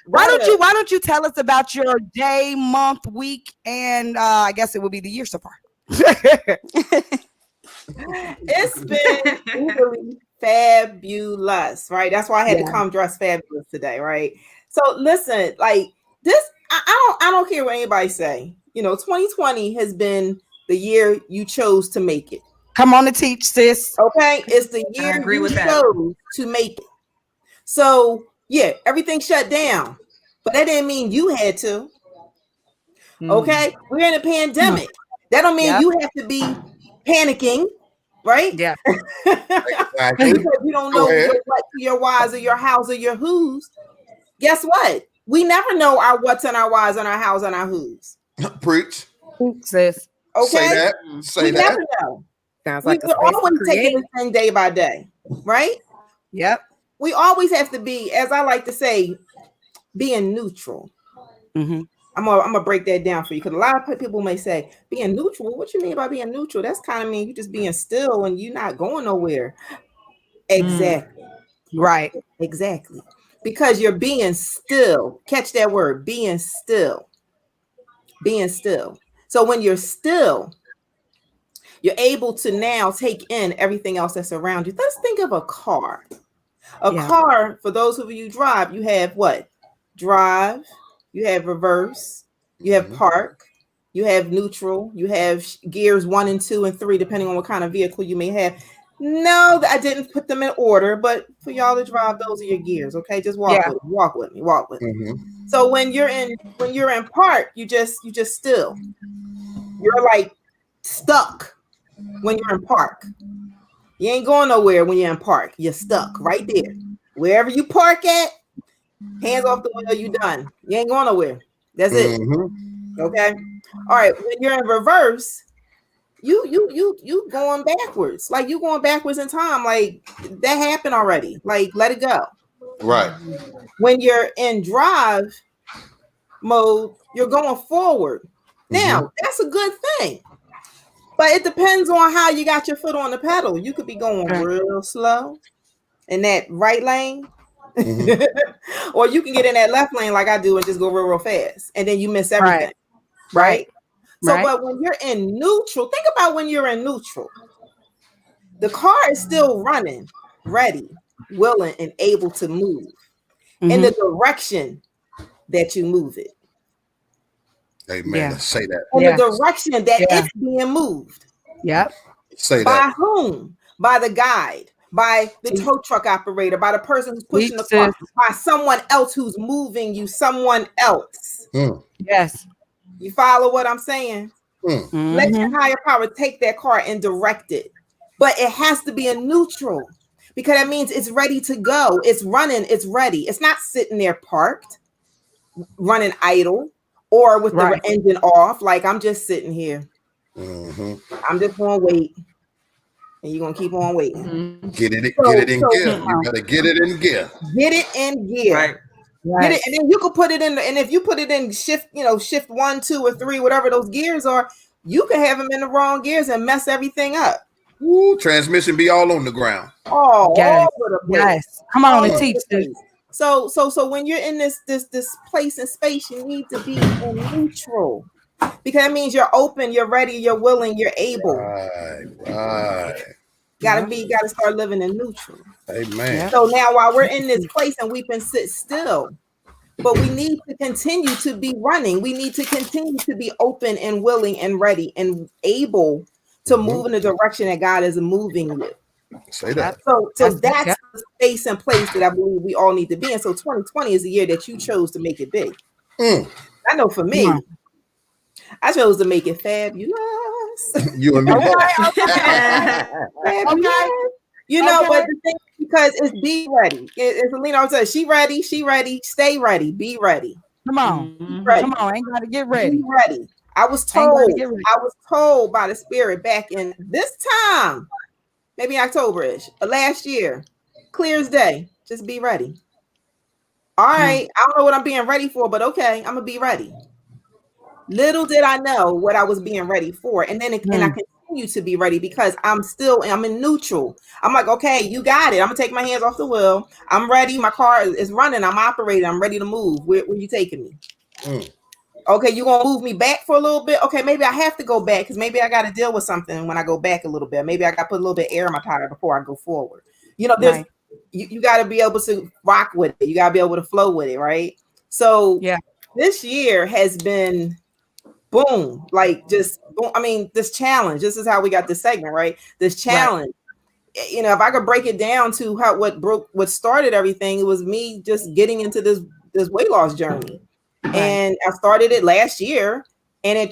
Why don't you tell us about your day, month, week, and I guess it would be the year so far. It's been really fabulous, right? That's why I had to come dressed fabulous today, right? So listen, like this, I don't care what anybody say. You know, 2020 has been the year you chose to make it. Come on to teach, sis. Okay, it's the year agree you with that. chose to make it. So yeah, everything shut down, but that didn't mean you had to. Okay, we're in a pandemic. That don't mean you have to be panicking, right? Yeah. Exactly. Because you don't know Go ahead. your what, your whys, or your hows, or your whos. Guess what? We never know our what's and our whys and our hows and our whos. Preach. Sis. Okay, Say that. Say we that. never know. Sounds We like a we're space to always taking create. this thing day by day, right? Yep. We always have to be, as I like to say, being neutral. Mm-hmm. I'm gonna break that down for you, because a lot of people may say being neutral. What you mean by being neutral? That's kind of mean you just being still and you're not going nowhere. Exactly. Right. Exactly. Because you're being still. Catch that word, being still. Being still. So when you're still, you're able to now take in everything else that's around you. Let's think of a car. A car, for those of you who drive, you have what? Drive, you have reverse, you have park, you have neutral, you have gears 1 and 2 and 3, depending on what kind of vehicle you may have. No, I didn't put them in order, but for y'all to drive, those are your gears. Okay, just walk with me, walk with me, walk with me. Mm-hmm. So when you're in park, you just still. You're like stuck when you're in park. You ain't going nowhere when you're in park. You're stuck right there. Wherever you park at, hands off the window, you done. You ain't going nowhere. That's it. Mm-hmm. Okay. All right. When you're in reverse, you going backwards. Like you going backwards in time. Like that happened already. Like let it go. Right. When you're in drive mode, you're going forward. Now, that's a good thing. But it depends on how you got your foot on the pedal. You could be going real slow in that right lane, or you can get in that left lane like I do and just go real fast, and then you miss everything. Right. So, but when you're in neutral, think about when you're in neutral. The car is still running, ready, willing, and able to move in the direction that you move it. Amen. Let's say that. In the direction that it's being moved. Yep. Say by that. whom? By the guide, by the tow truck operator, by the person who's pushing the car, by someone else who's moving you, someone else. Yes. You follow what I'm saying? Let your higher power take that car and direct it. But it has to be a neutral, because that means it's ready to go. It's running, it's ready. It's not sitting there parked, running idle, or with the engine off. Like, I'm just sitting here. I'm just going to wait. And you're going to keep on waiting. Get it in gear. You better get it in gear. Get it in gear. Right. Get it, and then you can put it in. And if you put it in shift, shift 1, 2, or 3, whatever those gears are, you can have them in the wrong gears and mess everything up. Ooh, transmission be all on the ground. Oh, all over the place. Yes. Come on and teach this. So when you're in this place and space, you need to be in neutral, because that means you're open, you're ready, you're willing, you're able. Right. Gotta start living in neutral. Amen. So now, while we're in this place and we can sit still, but we need to continue to be running. We need to continue to be open and willing and ready and able to move in the direction that God is moving you. Say that. So that's the space and place that I believe we all need to be in. So 2020 is the year that you chose to make it big. I know for me, I chose to make it fabulous. You and me. But the thing, because it's be ready. It's Alina says, she ready, stay ready, be ready. Come on. Come on, ain't gotta get ready. Be ready. I was told by the Spirit back in this time, maybe October-ish, last year, clear as day, just be ready. All right, I don't know what I'm being ready for, but okay, I'm gonna be ready. Little did I know what I was being ready for, and then and I continue to be ready because I'm in neutral. I'm like, okay, you got it. I'm gonna take my hands off the wheel. I'm ready. My car is running. I'm operating. I'm ready to move. Where you taking me? Okay, you gonna move me back for a little bit? Okay, maybe I have to go back because maybe I got to deal with something when I go back a little bit. Maybe I got to put a little bit of air in my tire before I go forward. There's you got to be able to rock with it. You got to be able to flow with it, right? So this year has been boom, like just boom. I mean, this challenge. This is how we got this segment, right? This challenge. If I could break it down to what started everything, it was me just getting into this weight loss journey. And I started it last year, and the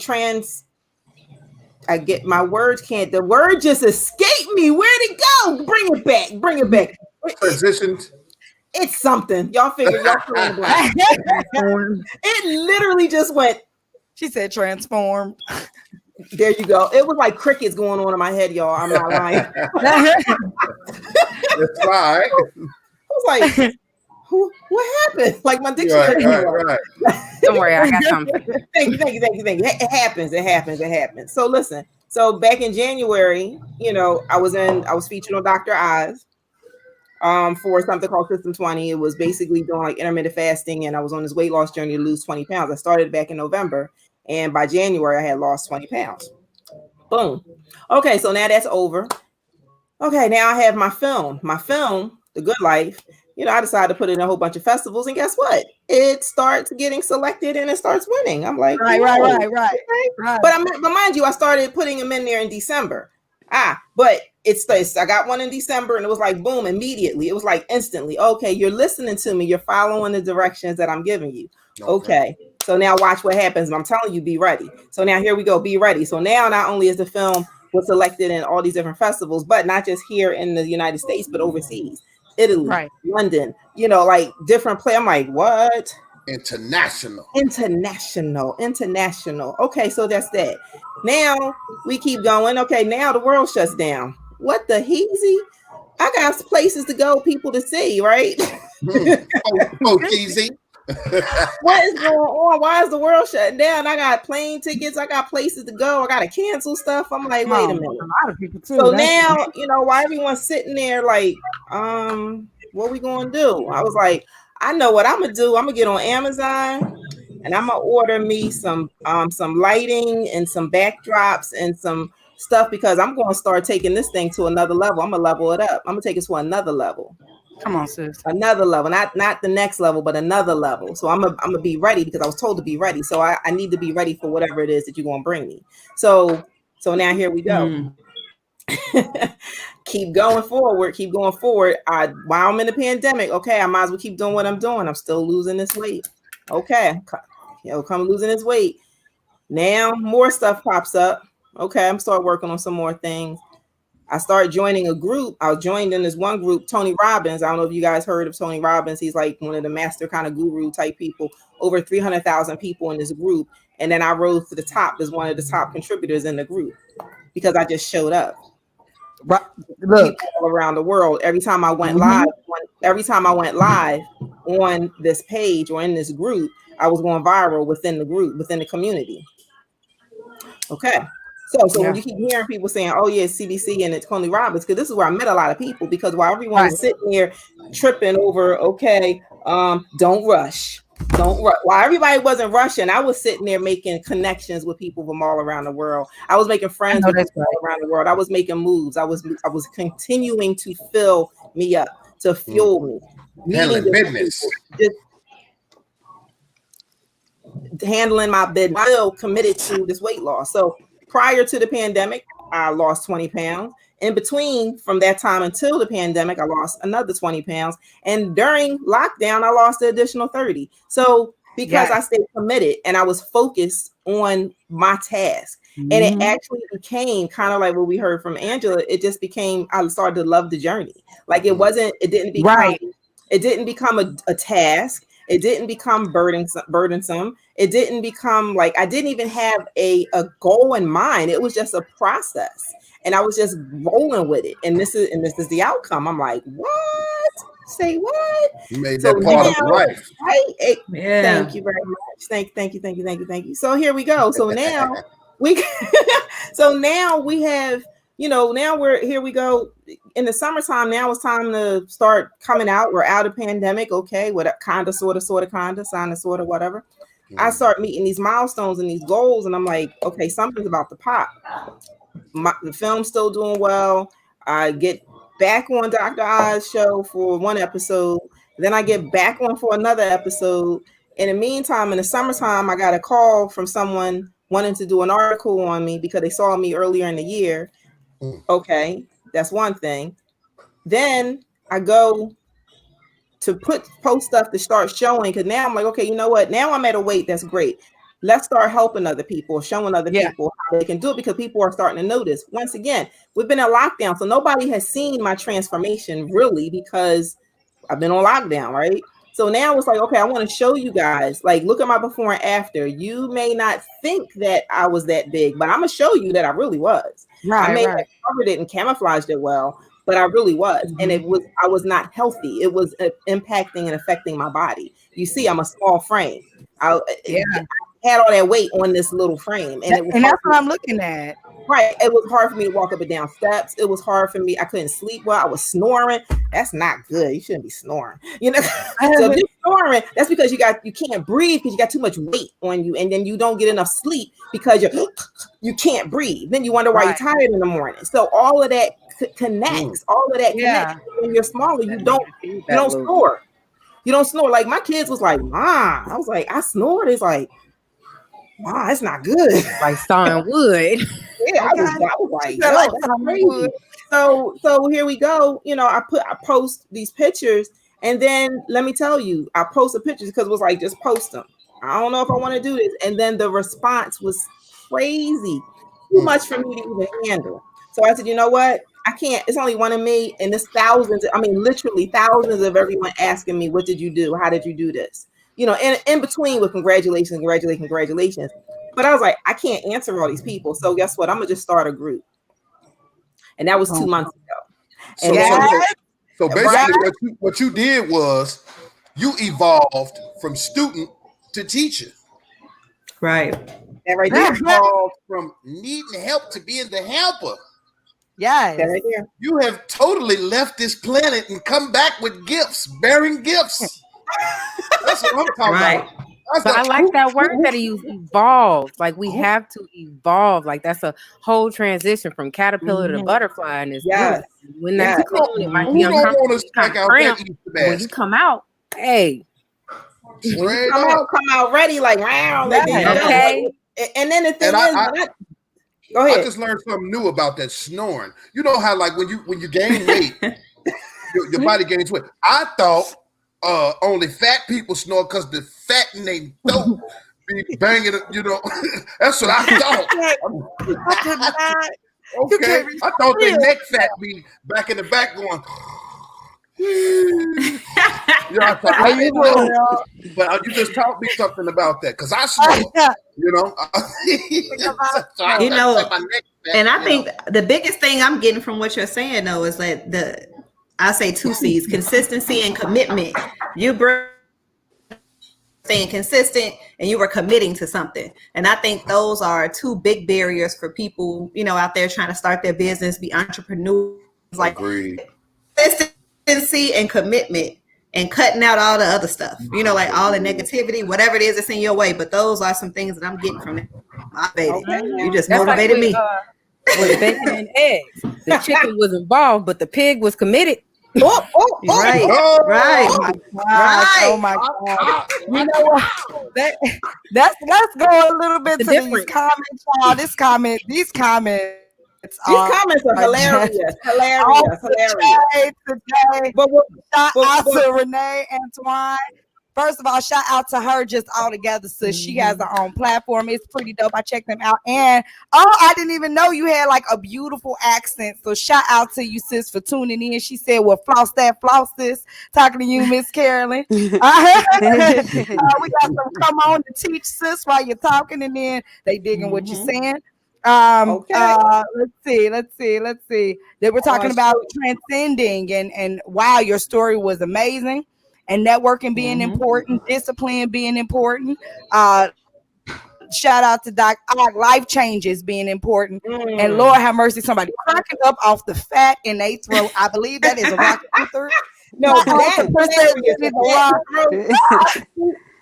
word just escaped me. Where'd it go? Bring it back. Transitioned. It's something. Y'all figure fill in the blank. It literally just went. She said transformed. There you go. It was like crickets going on in my head, y'all. I'm not lying. That's right. I was like, what happened? Like my dictionary. Right. Don't worry, I got something. Thank you. It happens. So listen. So back in January, I was featured on Dr. Oz for something called System 20. It was basically doing like intermittent fasting, and I was on this weight loss journey to lose 20 pounds. I started back in November, and by January I had lost 20 pounds. Boom. Okay, so now that's over. Okay, now I have my film, The Good Life. I decided to put it in a whole bunch of festivals, and guess what? It starts getting selected and it starts winning. I'm like, right. But mind you, I started putting them in there in December. But I got one in December, and it was like boom, immediately. It was like instantly. Okay, you're listening to me. You're following the directions that I'm giving you. Okay. So now watch what happens. I'm telling you, be ready. So now here we go. Be ready. So now not only is the film was selected in all these different festivals, but not just here in the United States, but overseas. Italy, London, like different play. I'm like, what? International. Okay, so that's that. Now we keep going. Okay, now the world shuts down. What the heezy? I got places to go, people to see, right? Easy. What is going on? Why is the world shutting down? I got plane tickets. I got places to go. I got to cancel stuff. I'm like, wait a minute. A lot of people too. So now, why everyone's sitting there like, what we going to do? I was like, I know what I'm going to do. I'm going to get on Amazon and I'm going to order me some lighting and some backdrops and some stuff because I'm going to start taking this thing to another level. I'm going to level it up. I'm going to take it to another level. Come on, sis. Another level, not the next level, but another level. So I'm gonna be ready because I was told to be ready. So I need to be ready for whatever it is that you're gonna bring me. So now here we go. Keep going forward. While I'm in the pandemic, okay, I might as well keep doing what I'm doing. I'm still losing this weight. Okay, come losing this weight. Now more stuff pops up. Okay, I'm start working on some more things. I started joining a group. I was joined in this one group, Tony Robbins. I don't know if you guys heard of Tony Robbins. He's like one of the master kind of guru type people, over 300,000 people in this group. And then I rose to the top as one of the top contributors in the group because I just showed up. Look, all around the world. Every time I went live on this page or in this group, I was going viral within the group, within the community. Okay. So when you keep hearing people saying, oh yeah, it's CBC and it's Tony Robbins, because this is where I met a lot of people, because while everyone was sitting here tripping over, okay, don't rush. While everybody wasn't rushing, I was sitting there making connections with people from all around the world. I was making friends with people all around the world. I was making moves. I was continuing to fill me up, to fuel me. Handling business. Handling my business. I'm still committed to this weight loss. So prior to the pandemic, I lost 20 pounds. In between, from that time until the pandemic, I lost another 20 pounds. And during lockdown, I lost an additional 30. So because I stayed committed and I was focused on my task. And it actually became kind of like what we heard from Angela. It just became, I started to love the journey. Like it didn't become a task. It didn't become burdensome. It didn't become like, I didn't even have a goal in mind. It was just a process. And I was just rolling with it. And this is the outcome. I'm like, what? Say what? You made that part of life. Right? Thank you very much. Thank you. So here we go. So now we have, now here we go in the summertime. Now it's time to start coming out. We're out of pandemic. Okay. What kind of, sort of, whatever. I start meeting these milestones and these goals. And I'm like, okay, something's about to pop. The film's still doing well. I get back on Dr. Oz show for one episode. Then I get back on for another episode. In the meantime, in the summertime, I got a call from someone wanting to do an article on me because they saw me earlier in the year. Okay, that's one thing. Then I go to post stuff to start showing, because now I'm like, okay, you know what? Now I'm at a weight that's great. Let's start helping other people, showing other people how they can do it, because people are starting to notice. Once again, we've been in lockdown, so nobody has seen my transformation really because I've been on lockdown, right? So now it's like, okay, I want to show you guys, like, look at my before and after. You may not think that I was that big, but I'm going to show you that I really was. I may have covered it and camouflaged it well, but I really was. And I was not healthy. It was impacting and affecting my body. You see, I'm a small frame. I had all that weight on this little frame. And that's what I'm looking at. Right. It was hard for me to walk up and down steps. It was hard for me. I couldn't sleep well. I was snoring. That's not good. You shouldn't be snoring. So if you're snoring, that's because you can't breathe because you got too much weight on you. And then you don't get enough sleep because you can't breathe. Then you wonder why you're tired in the morning. So all of that connects. All of that connects. When you're smaller, you don't snore. You don't snore. Like my kids was like, Mom. I was like, I snored. It's like, wow, that's not good. Like sawing wood. I was like, that's crazy. So here we go. I post these pictures, and then let me tell you, I posted pictures because it was like, just post them. I don't know if I want to do this. And then the response was crazy. Too much for me to even handle. So I said, you know what? I can't. It's only one of me, and there's thousands. I mean, literally thousands of everyone asking me, what did you do? How did you do this? In between with congratulations. But I was like, I can't answer all these people. So guess what? I'm going to just start a group. And that was 2 months ago. So basically what you did was you evolved from student to teacher. Right. That right You there. evolved from needing help to being the helper. Yes. That right there. You have totally left this planet and come back with gifts, bearing gifts. That's what I'm talking Right. about. That's But I the- like that word that he used, evolved. Like we have to evolve. Like that's a whole transition from caterpillar to butterfly in this Yes. group. When that's Yes. cocoon, it might Who be don't want uncomfortable, to stack kind of out cramped. that Easter But when you basket? come out, hey, When you Straight come up. out, come out ready, like wow. Like, there you go. okay. And then the thing And is, go I ahead. just learned something new about that snoring. You know how like when you gain weight, your body gains weight. I thought only fat people snore because the fat in their throat be banging it, you know. That's what I thought. Okay. I thought their neck fat be back in the back going. I thought, I didn't know, but you just taught me something about that because I snore, you know. So I You know, my neck fat, and I you think know. the biggest thing I'm getting from what you're saying though is that I say 2 C's: consistency and commitment. You bring staying consistent and you were committing to something, and I think those are 2 big barriers for people, you know, out there trying to start their business, be entrepreneurs. Like Agreed. consistency and commitment, and cutting out all the other stuff, you know, like all the negativity, whatever it is that's in your way. But those are some things that I'm getting from it. You just That's like motivated me. with bacon and eggs. The chicken was involved, but the pig was committed. Right. Oh, Right. Oh my God. You know what? Let's go a little bit The to these difference. comments, y'all. These comments are hilarious. Hilarious. Today. But Shout out to Renee Antoine. First of all, shout out to her just all together. So she has her own platform. It's pretty dope. I checked them out. And I didn't even know you had like a beautiful accent. So shout out to you, sis, for tuning in. She said, well, floss this. Talking to you, Miss Carolyn. We got some come on to teach, sis, while you're talking, and then they digging what you're saying. Let's see. They were talking about transcending and wow, your story was amazing. And networking being important, discipline being important. Shout out to Doc. Life changes being important. And Lord have mercy, somebody cracking up off the fat in their throat. I believe that is a RockTruth. No,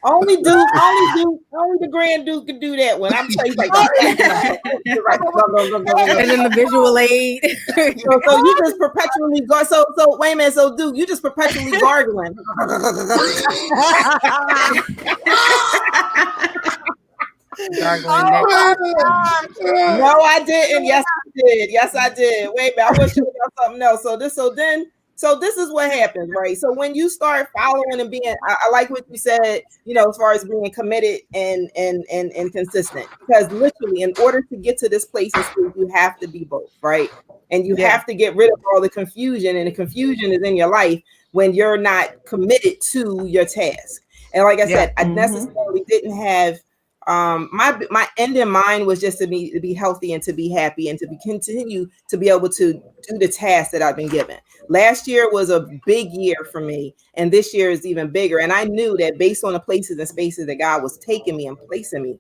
only the Grand Duke could do that one. I'm telling you, like, And then the visual aid. so you just perpetually go. So wait a minute. So Duke, you just perpetually gargling. No, I didn't. Yes, I did. Yes, I did. Wait a minute. I was showing you something else. So this is what happens, right? So when you start following and being, I like what you said, you know, as far as being committed and consistent, because literally in order to get to this place in school, you have to be both, right? And you have to get rid of all the confusion, and the confusion is in your life when you're not committed to your task. And like I said, I necessarily didn't have my end in mind was just to be healthy and to be happy and to continue to be able to do the tasks that I've been given. Last year was a big year for me, and this year is even bigger. And I knew that based on the places and spaces that God was taking me and placing me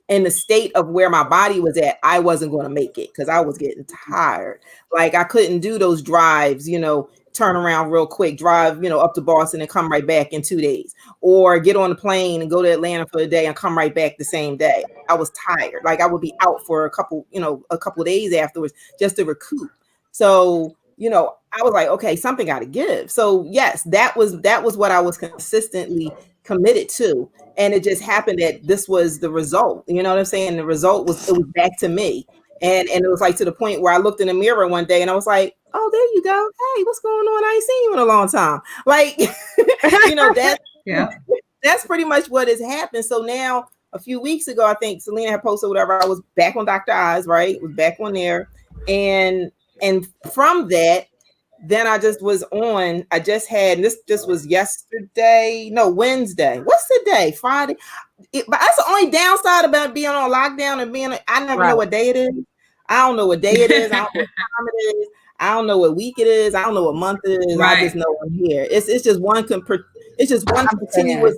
in the state of where my body was at, I wasn't going to make it because I was getting tired. Like I couldn't do those drives, you know, turn around real quick, drive, you know, up to Boston and come right back in 2 days, or get on the plane and go to Atlanta for a day and come right back the same day. I was tired. Like I would be out for a couple of days afterwards just to recoup. So, you know, I was like, okay, something got to give. So yes, that was what I was consistently committed to. And it just happened that this was the result. You know what I'm saying? The result was, it was back to me. And it was like to the point where I looked in the mirror one day and I was like, oh, there you go. Hey, what's going on? I ain't seen you in a long time. Like, you know, that's pretty much what has happened. So now a few weeks ago, I think Selena had posted whatever. I was back on Dr. Oz, right? Was back on there. And from that, then I just was on. I just had this was Wednesday. What's the day? Friday. But that's the only downside about being on lockdown and I never know what day it is. I don't know what day it is. I don't know what time it is. I don't know what week it is. I don't know what month it is. Right. I just know I'm here. It's just one It's just one continuous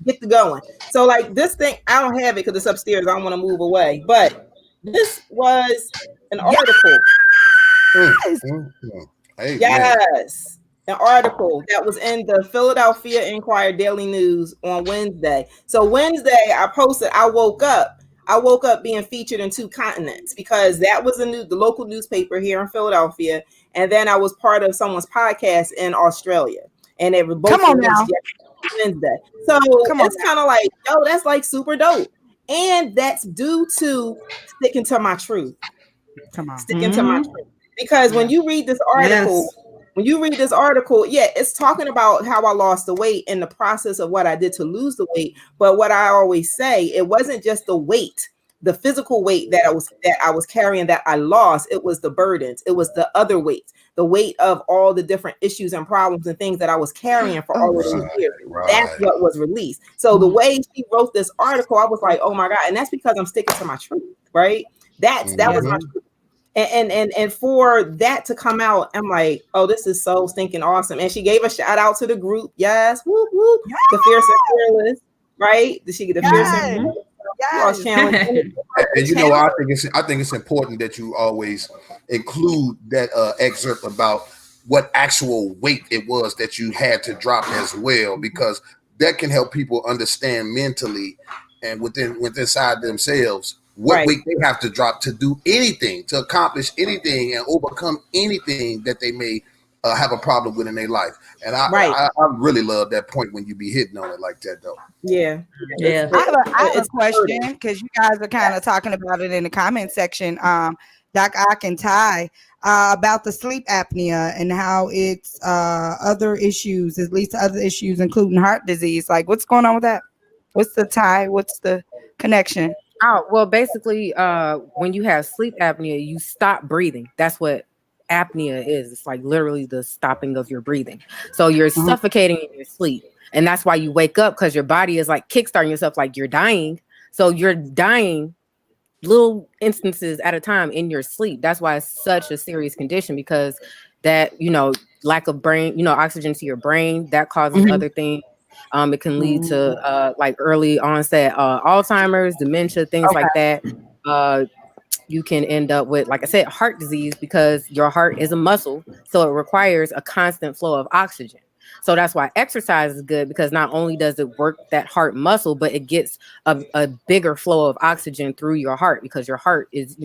get to going. So like this thing, I don't have it because it's upstairs. I don't want to move away. But this was an article. Hey, Yes. An article that was in the Philadelphia Inquirer Daily News on Wednesday. So Wednesday, I posted. I woke up being featured in 2 continents because that was the local newspaper here in Philadelphia, and then I was part of someone's podcast in Australia, and they were both Wednesday. So it's kind of like, yo, that's like super dope, and that's due to sticking to my truth. Sticking to my truth. Because when you read this article, it's talking about how I lost the weight and the process of what I did to lose the weight. But what I always say, it wasn't just the weight, the physical weight that I was carrying that I lost. It was the burdens. It was the other weight, the weight of all the different issues and problems and things that I was carrying for all of those years. That's what was released. So the way she wrote this article, I was like, oh my God. And that's because I'm sticking to my truth, right? That was my truth. And for that to come out, I'm like, oh, this is so stinking awesome. And she gave a shout out to the group. Yes, whoop whoop. Yes. The Fierce and Fearless, right? She get the Fierce and Fearless challenge. And you know, I think it's important that you always include that excerpt about what actual weight it was that you had to drop as well, because that can help people understand mentally and within inside themselves what weight they have to drop to do anything, to accomplish anything and overcome anything that they may have a problem with in their life. And I really love that point when you be hitting on it like that, though. Yeah. I have a question, because you guys are kind of talking about it in the comment section, Doc Ock and Ty, about the sleep apnea and how it's other issues, at least other issues, including heart disease. Like, what's going on with that? What's the tie? What's the connection? Oh, well, basically, when you have sleep apnea, you stop breathing. That's what apnea is. It's like literally the stopping of your breathing. So you're suffocating in your sleep. And that's why you wake up, because your body is like kickstarting yourself like you're dying. So you're dying little instances at a time in your sleep. That's why it's such a serious condition, because that, lack of brain, oxygen to your brain, that causes other things. It can lead to like early onset Alzheimer's, dementia, things like that. You can end up with, like I said, heart disease, because your heart is a muscle. So it requires a constant flow of oxygen. So that's why exercise is good, because not only does it work that heart muscle, but it gets a bigger flow of oxygen through your heart, because your heart is,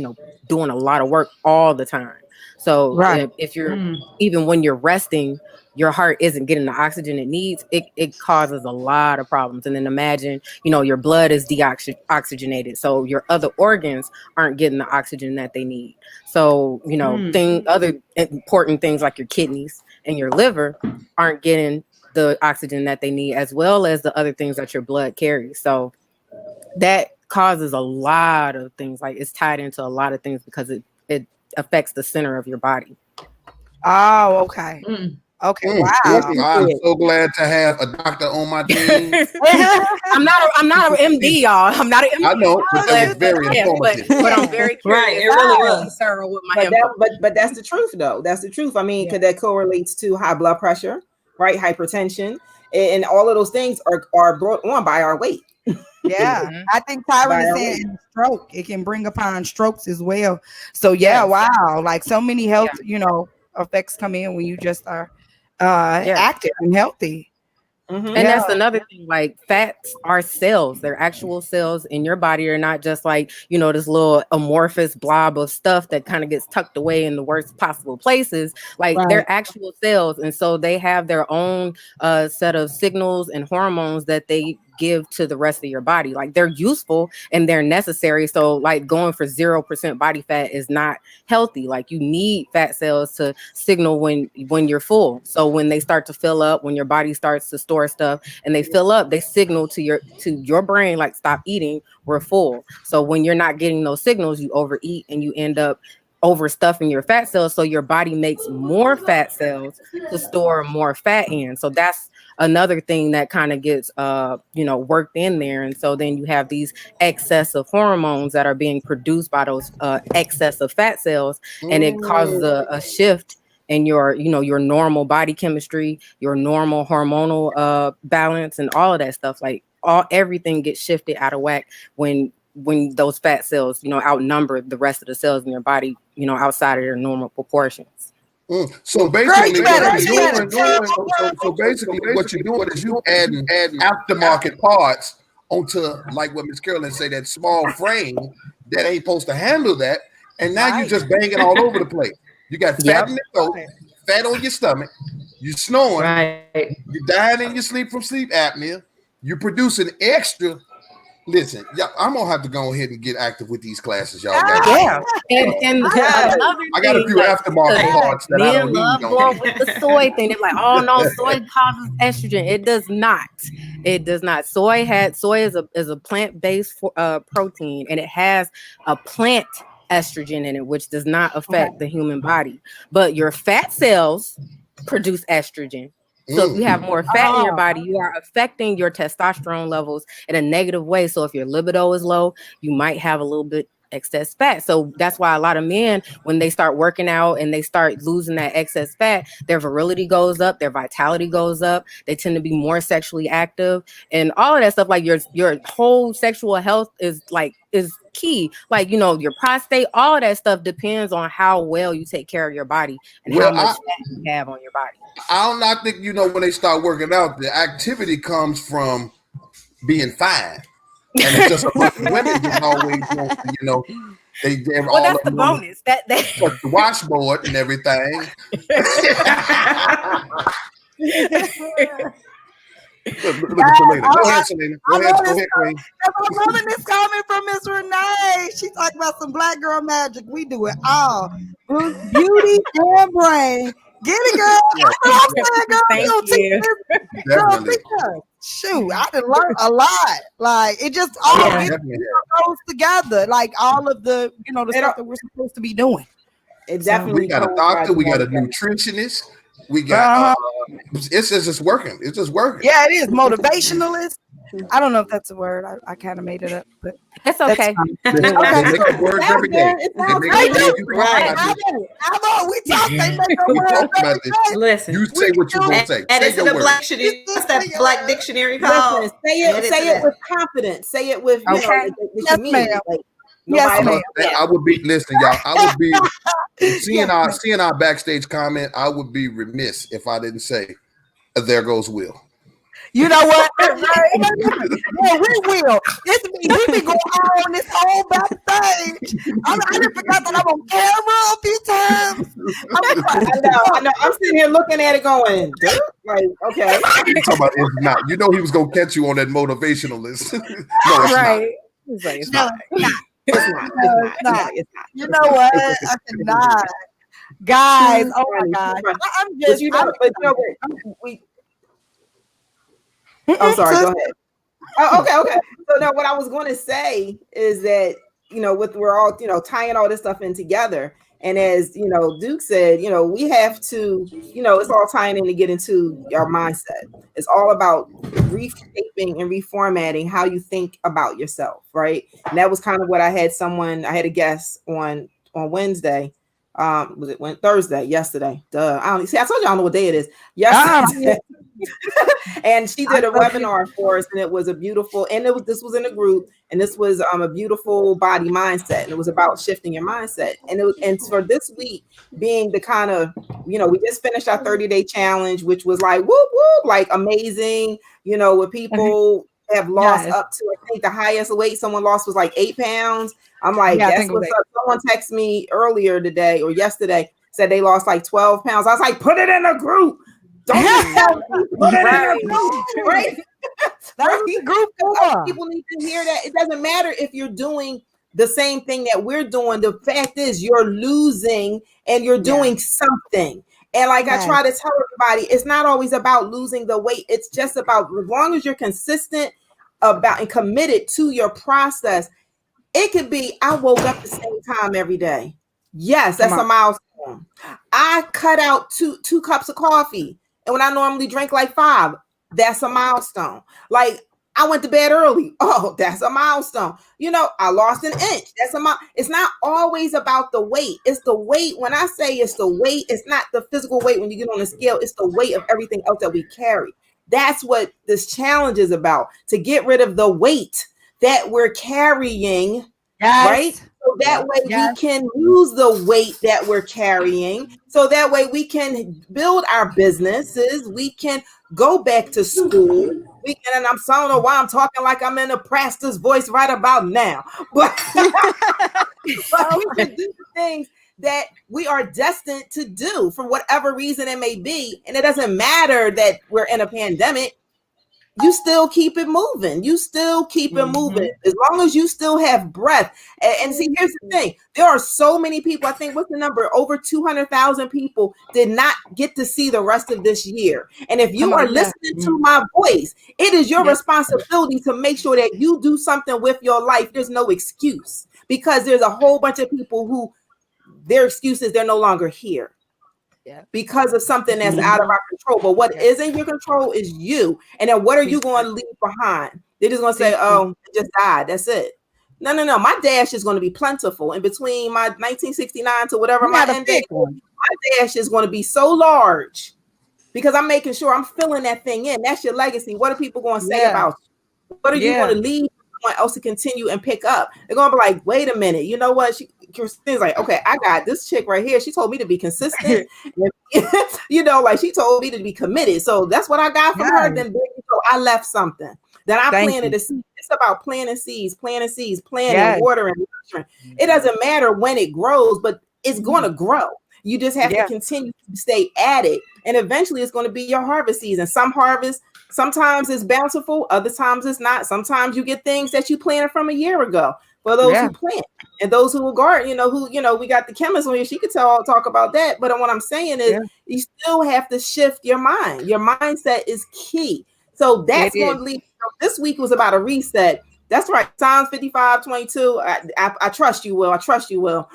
doing a lot of work all the time. So if you're, even when you're resting, your heart isn't getting the oxygen it needs, it causes a lot of problems. And then imagine, your blood is deoxygenated. So your other organs aren't getting the oxygen that they need. So, other important things like your kidneys and your liver aren't getting the oxygen that they need, as well as the other things that your blood carries. So that causes a lot of things. Like, it's tied into a lot of things, because it affects the center of your body. Oh, okay. Okay, wow. I'm so glad to have a doctor on my team. I'm not an MD, y'all. I'm not an MD. I know, but that was very informative. But I'm very curious. Right, it really was. With my but that's the truth, though. That's the truth. I mean, because that correlates to high blood pressure, right? Hypertension, and all of those things are brought on by our weight. Yeah, I think Tyron is saying stroke. It can bring upon strokes as well. So wow, like so many health, effects come in when you just are active and healthy. And that's another thing, like fats are cells. They're actual cells in your body. Are not just like, this little amorphous blob of stuff that kind of gets tucked away in the worst possible places. Like they're actual cells. And so they have their own set of signals and hormones that they give to the rest of your body. Like, they're useful and they're necessary. So like going for 0% body fat is not healthy. Like, you need fat cells to signal when you're full. So when they start to fill up, when your body starts to store stuff and they fill up, they signal to your brain, like, stop eating, we're full. So when you're not getting those signals, you overeat and you end up overstuffing your fat cells. So your body makes more fat cells to store more fat in. So that's another thing that kind of gets worked in there. And so then you have these excessive hormones that are being produced by those excessive fat cells, and it causes a shift and your, you know, your normal body chemistry, your normal hormonal balance, and all of that stuff. Like everything gets shifted out of whack when those fat cells, you know, outnumber the rest of the cells in your body, you know, outside of their normal proportions. So basically, what you're doing is you adding aftermarket parts onto, like what Miss Carolyn say, that small frame that ain't supposed to handle that, and now you just banging all over the place. You got fat in the throat, fat on your stomach, you snoring, you dying in your sleep from sleep apnea, you're producing extra. Listen, y'all, I'm gonna have to go ahead and get active with these classes, y'all. And I got a few aftermarket parts that I don't love need. going with the soy thing. They're like, oh no, soy causes estrogen. It does not. It does not. Soy is a plant-based protein, and it has a plant estrogen in it, which does not affect the human body. But your fat cells produce estrogen. So if you have more fat in your body, you are affecting your testosterone levels in a negative way. So if your libido is low, you might have a little bit excess fat. So that's why a lot of men, when they start working out and they start losing that excess fat, their virility goes up, their vitality goes up. They tend to be more sexually active, and all of that stuff. Like your whole sexual health is key. Like, you know, your prostate, all of that stuff depends on how well you take care of your body and how much fat you have on your body. I do not think, you know, when they start working out, the activity comes from being fine. And it's just a bunch of women just always, you know, they're all that's the bonus. That the washboard and everything. Look at Selena. Go ahead, Selena. Go ahead, Queen. I'm loving this comment from Miss Renee. She talking about some black girl magic. We do it all. Beauty and brain. Get it, girl. Thank you. Definitely. Shoot, I done learned a lot. Like, it just all goes together. Like all of the, you know, the stuff that we're supposed to be doing. It definitely. We got a doctor. We got a nutritionist. We got. It's just working. It's just working. Yeah, it is motivationalist. I don't know if that's a word. I kind of made it up, but it's okay. Make up words every day. We talk. They make up words every day. Listen, you say what you want to say. And it's in the black dictionary. What's that black dictionary called? Listen, say it with confidence. Say it with yes, ma'am. Yes, ma'am. I would be y'all. I would be seeing our backstage comment. I would be remiss if I didn't say, "There goes Will." You know what? Yeah, we will. We've been going on this whole backstage. I didn't forget that I'm on camera a few times. I know. I'm sitting here looking at it going, like, okay. You're talking about it's not. You know he was gonna catch you on that motivational list. No, it's not. It's not. You know what? I cannot. Guys, oh my God. I'm just, I'm sorry, go ahead. Okay. So now what I was going to say is that, you know, we're all, you know, tying all this stuff in together. And as, you know, Duke said, you know, we have to, you know, it's all tying in to get into our mindset. It's all about reshaping and reformatting how you think about yourself, right? And that was kind of what I had a guest on Wednesday. Was it Thursday? Yesterday. Duh. I told you I don't know what day it is. Yesterday. And she did a webinar for us, and it was this was in a group, and this was a beautiful body mindset, and it was about shifting your mindset. And for this week being the kind of, you know, we just finished our 30-day challenge, which was like whoop whoop, like amazing, you know, where people have lost up to, I think the highest weight someone lost was like 8 pounds. I'm like, that's what's up. Someone texted me earlier today or yesterday, said they lost like 12 pounds. I was like, put it in a group. Don't put it in a group. Right? People need to hear that. It doesn't matter if you're doing the same thing that we're doing. The fact is you're losing and you're doing something. And like I try to tell everybody, it's not always about losing the weight. It's just about, as long as you're consistent about and committed to your process. It could be, I woke up the same time every day. Yes, that's a milestone. I cut out two cups of coffee. And when I normally drink like 5, that's a milestone. Like, I went to bed early. Oh, that's a milestone. I lost an inch. That's a It's not always about the weight. It's the weight. When I say it's the weight, it's not the physical weight when you get on the scale. It's the weight of everything else that we carry. That's what this challenge is about, to get rid of the weight that we're carrying, right? So that way we can lose the weight that we're carrying. So that way we can build our businesses. We can go back to school. We can, and I don't know why I'm talking like I'm in a pastor's voice right about now, but we can do the things that we are destined to do for whatever reason it may be. And it doesn't matter that we're in a pandemic. You still keep it moving. You still keep it moving as long as you still have breath. And see, here's the thing. There are so many people. I think, what's the number? Over 200,000 people did not get to see the rest of this year. And if you are listening to my voice, it is your responsibility to make sure that you do something with your life. There's no excuse, because there's a whole bunch of people who their excuses, they're no longer here. Because of something that's out of our control. But what is in your control is you. And then what are you going to leave behind? They're just going to say, oh, it just died. That's it. No. My dash is going to be plentiful. In between my 1969 to whatever my end date, my dash is going to be so large, because I'm making sure I'm filling that thing in. That's your legacy. What are people going to say about you? What are you going to leave someone else to continue and pick up? They're going to be like, wait a minute. You know what? Christine's like, okay, I got this chick right here. She told me to be consistent. Like she told me to be committed. So that's what I got from her. Then I left something. Then I planted a seed. It's about planting seeds, planting, watering, nurturing. It doesn't matter when it grows, but it's going to grow. You just have to continue to stay at it. And eventually it's going to be your harvest season. Some harvest, sometimes it's bountiful, other times it's not. Sometimes you get things that you planted from a year ago. For those who plant and those who will garden, we got the chemist on here. She could talk about that. But what I'm saying is you still have to shift your mind. Your mindset is key. So that's going to lead. This week was about a reset. That's right. Psalms 55:22. I trust you, Will. I trust you, Will.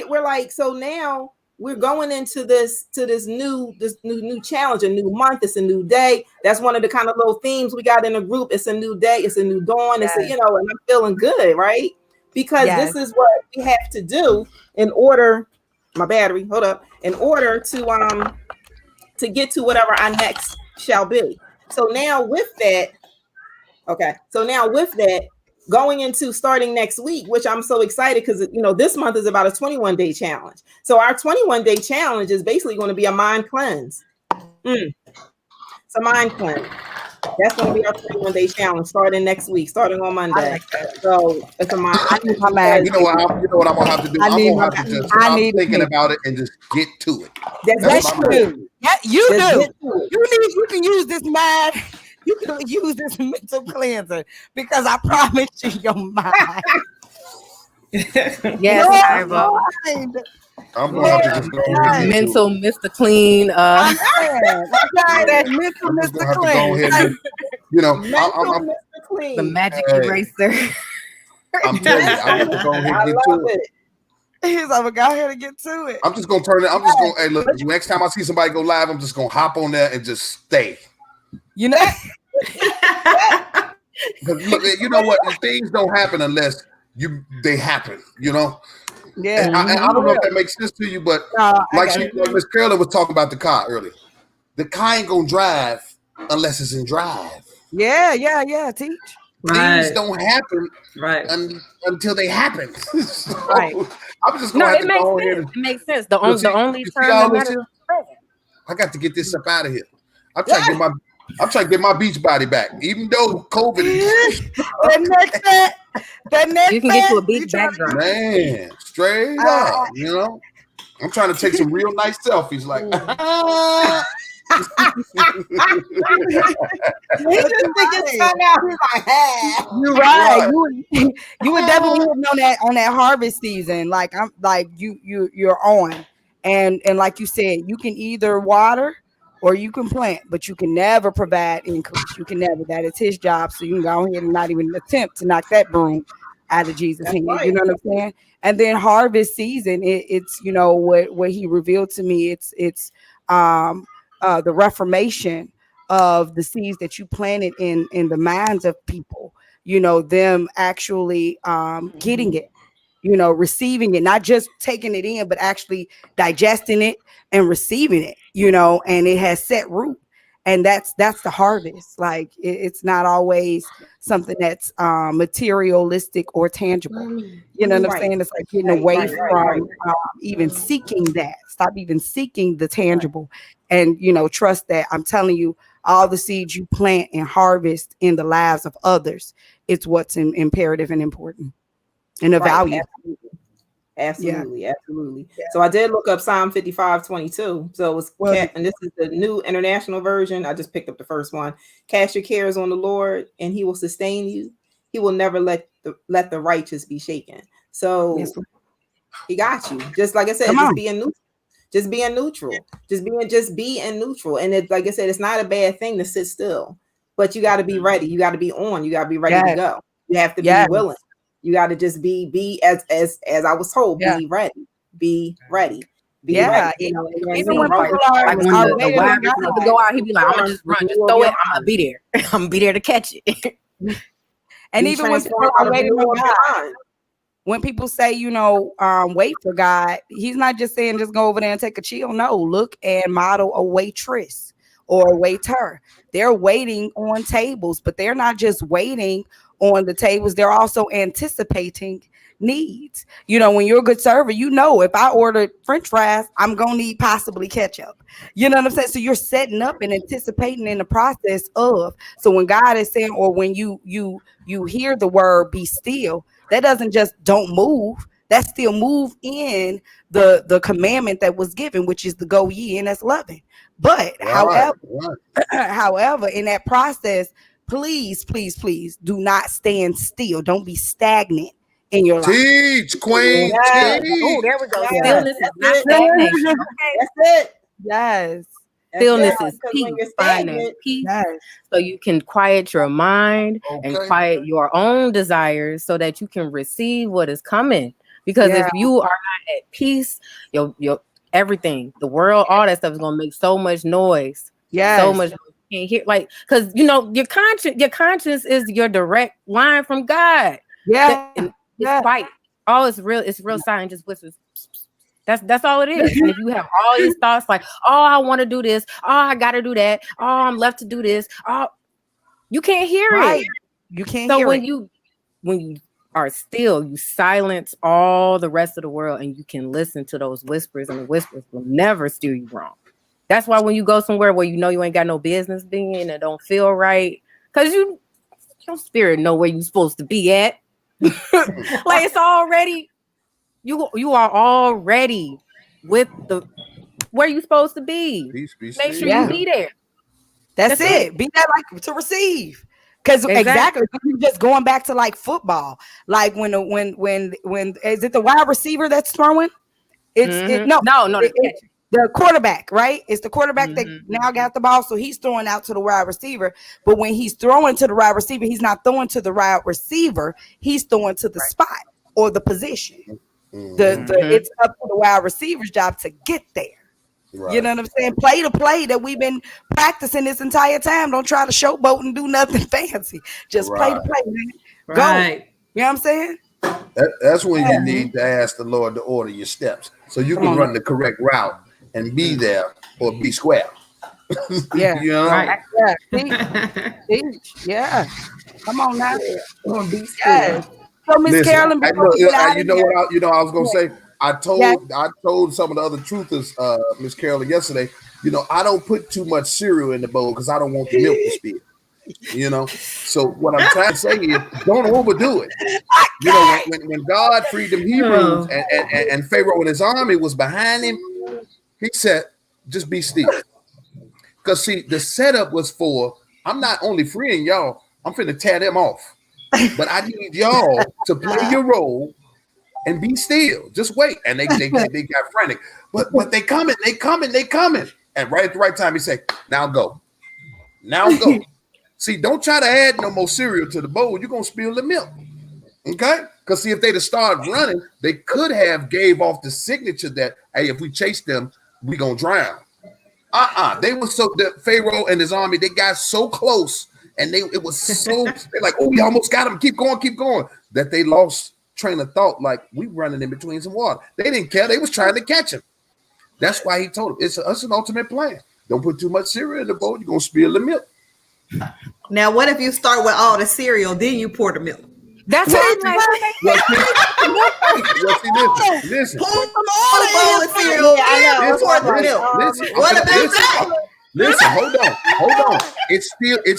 We're like, so now we're going into this new challenge, a new month. It's a new day. That's one of the kind of little themes we got in the group. It's a new day. It's a new dawn. It's and I'm feeling good, right? Because this is what we have to do in order. My battery, hold up. In order to get to whatever our next shall be. So now with that, going into starting next week, which I'm so excited because this month is about a 21-day challenge. So our 21-day challenge is basically going to be a mind cleanse. It's a mind cleanse. That's going to be our 21-day challenge starting next week, starting on Monday. So it's a mind. You know what I'm gonna have to do? I'm gonna have to just stop thinking about it and just get to it. That's true. Yeah, you do. You can use this mind. You can use this mental cleanser, because I promise you, your mind. Yes, I'm going to have to just go ahead mental Mr. Clean. That mental Mr. Clean. Mr. Clean. The magic eraser. I'm telling you, I have to go ahead and get to it. He's like, go ahead and get to it. I'm just going to turn it. I'm just going to, hey, look, next time I see somebody go live, I'm just going to hop on there and just stay. You know? Look, you know what? Things don't happen unless they happen, Yeah. And I don't know if that makes sense to you, but Miss Carolyn was talking about the car earlier. The car ain't gonna drive unless it's in drive. Yeah. Teach. Things don't happen until they happen. Right. I'm just gonna have to go ahead. It makes sense. The only term that matters. I got to get this stuff out of here. I'm trying to get my beach body back, even though COVID is. You can get to a beach backdrop. Man, straight up, I'm trying to take some real nice selfies, like. You're right. You were definitely on that harvest season. Like you're on, and like you said, you can either water or you can plant, but you can never provide increase. You can never. That is his job. So you can go ahead and not even attempt to knock that broom out of Jesus' hand. Right. You know what I'm saying? And then harvest season, it's what he revealed to me. It's the reformation of the seeds that you planted in the minds of people, them actually getting it, receiving it, not just taking it in, but actually digesting it and receiving it, and it has set root. And that's the harvest. Like it's not always something that's materialistic or tangible. You know what I'm Right. saying? It's like getting Right, away right, from right. even seeking that. Stop even seeking the tangible, and trust that I'm telling you, all the seeds you plant and harvest in the lives of others, it's what's imperative and important, and a Right, value. absolutely, absolutely. Yeah. So I did look up Psalm 55:22. So it was Well, and this is the New International Version. I just picked up the first one. Cast your cares on the Lord, and He will sustain you. He will never let the righteous be shaken. So yes, He got you. Just like I said, come just on. being neutral. Just being neutral. Just being neutral. And it, like I said, it's not a bad thing to sit still, but you got to be ready. You got to be on. You got to be ready to Yes. go. You have to be Yes. willing. You got to just be as I was told. Yeah. Be ready. Be ready. Be Yeah. ready. You know, and Even then when right, people Like when are the waiting wide on God, receiver go out, he be like, I'm gonna just run, just throw it. I'm gonna be there. I'm gonna be there to catch it. and be even when people transformed by are the waiting renewal on of your God, mind. when people say, wait for God, he's not just saying just go over there and take a chill. No, look and model a waitress or a waiter. They're waiting on tables, but they're not just waiting on the tables. They're also anticipating needs. When you're a good server, if I order French fries, I'm gonna need possibly ketchup. You know what I'm saying? So you're setting up and anticipating in the process of. So when God is saying, or when you hear the word "be still," that doesn't just don't move. That still move in the commandment that was given, which is to go ye, and that's loving. But Right. however, in that process, please, please, please do not stand still. Don't be stagnant in your life. Teach, Queen. Yes. Oh, Teach. there we go. Yes. Stillness is That's not it. stagnation. Okay. That's it. Yes. Stillness That's is because peace. when you're Find that stagnant, peace Yes. so you can quiet your mind and Okay. quiet your own desires so that you can receive what is coming. Because Yeah. if you are not at peace, your everything, the world, all that stuff is gonna make so much noise. Yes. So much noise. You can't hear, like, because your conscience is your direct line from God. Yeah. And it's Yeah. quiet. All it's real silent, just whispers. That's all it is. And if you have all these thoughts like, oh, I want to do this, oh, I gotta do that, oh, I'm left to do this, oh, you can't hear Right. it. You can't So hear when it. you are still, you silence all the rest of the world and you can listen to those whispers, and the whispers will never steer you wrong. That's why when you go somewhere where you ain't got no business being and it don't feel right, because your spirit know where you're supposed to be at. Like it's already, you are already with the where you supposed to be. Peace, be Make sure still. you Yeah. be there. That's That's it. Be that like to receive. Because Exactly. you're just going back to like football. Like when is it the wide receiver that's throwing? No, the quarterback, right? It's the quarterback that now got the ball, so he's throwing out to the wide receiver. But when he's throwing to the wide receiver, he's not throwing to the wide receiver. He's throwing to the spot or the position. It's up to the wide receiver's job to get there. Right. You know what I'm saying? Play the play that we've been practicing this entire time. Don't try to showboat and do nothing fancy. Just play the play, man. Go. Right. You know what I'm saying? That's when you need to ask the Lord to order your steps so you can run the correct route and be there or be square. Yeah. You know? Right. Yeah. Teach. Yeah. Come on now. be still. Yes. So Miss Listen, Carolyn, before we get out of here, I was gonna say. I told some of the other truthers, Miss Carolyn, yesterday. I don't put too much cereal in the bowl because I don't want the milk to spill. So what I'm trying to say is, don't overdo it. When God freed them Hebrews and Pharaoh and his army was behind him, he said, "Just be still." Because see, the setup was for, I'm not only freeing y'all, I'm finna tear them off. But I need y'all to play your role and be still. Just wait. And they got frantic. But they coming. And right at the right time, he said, now go. Now go. See, don't try to add no more cereal to the bowl. You're going to spill the milk. Okay? Because see, if they'd have started running, they could have gave off the signature that, hey, if we chase them, we going to drown. They were so the Pharaoh and his army. They got so close, and it was so they're like, oh, we almost got him. Keep going. That they lost train of thought. Like we running in between some water. They didn't care. They was trying to catch him. That's why he told him it's an ultimate plan. Don't put too much cereal in the bowl. You're gonna spill the milk. Now, what if you start with all the cereal, then you pour the milk? That's what I'm Listen. Pour the bowl of cereal. Pour the milk. What about that? Listen, hold on. It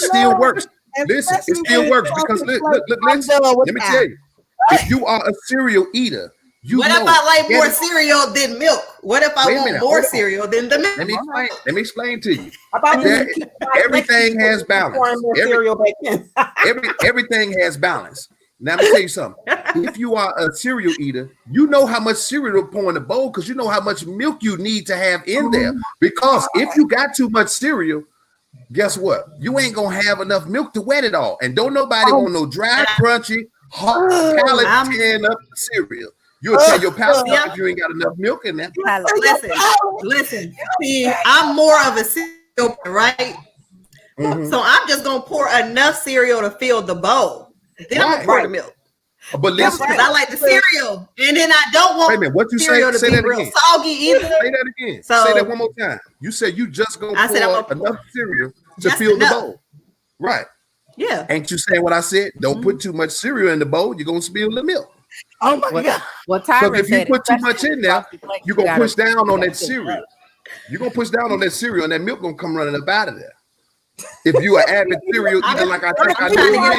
still works. Listen, it still works because look, listen. Let me tell you. If you are a cereal eater, what if I like more cereal than milk? What if I want more cereal than the milk? Let me explain to you. Everything has balance. Everything has balance. Now, let me tell you something. If you are a cereal eater, you know how much cereal to pour in the bowl because you know how much milk you need to have in there. Because if you got too much cereal, guess what? You ain't going to have enough milk to wet it all. And don't nobody want no dry, crunchy, hot, palate tearing up cereal. You'll tell your palate if you ain't got enough milk in there. Listen. See, I'm more of a cereal, right? Mm-hmm. So I'm just going to pour enough cereal to fill the bowl. Then I'm gonna pour the milk. But listen, because I like the cereal, and then I don't want what you cereal say to be real soggy either. Say that again. Say that one more time. You said you just gonna pour enough cereal to fill the bowl, right? Yeah. Ain't you saying what I said? Don't put too much cereal in the bowl. You're gonna spill the milk. Oh my God! What Because if you put too much in there, you're gonna push down on that cereal. You're gonna push down on that cereal, and that milk gonna come running up out of there. If you are avid cereal eater like I think I know, you're gonna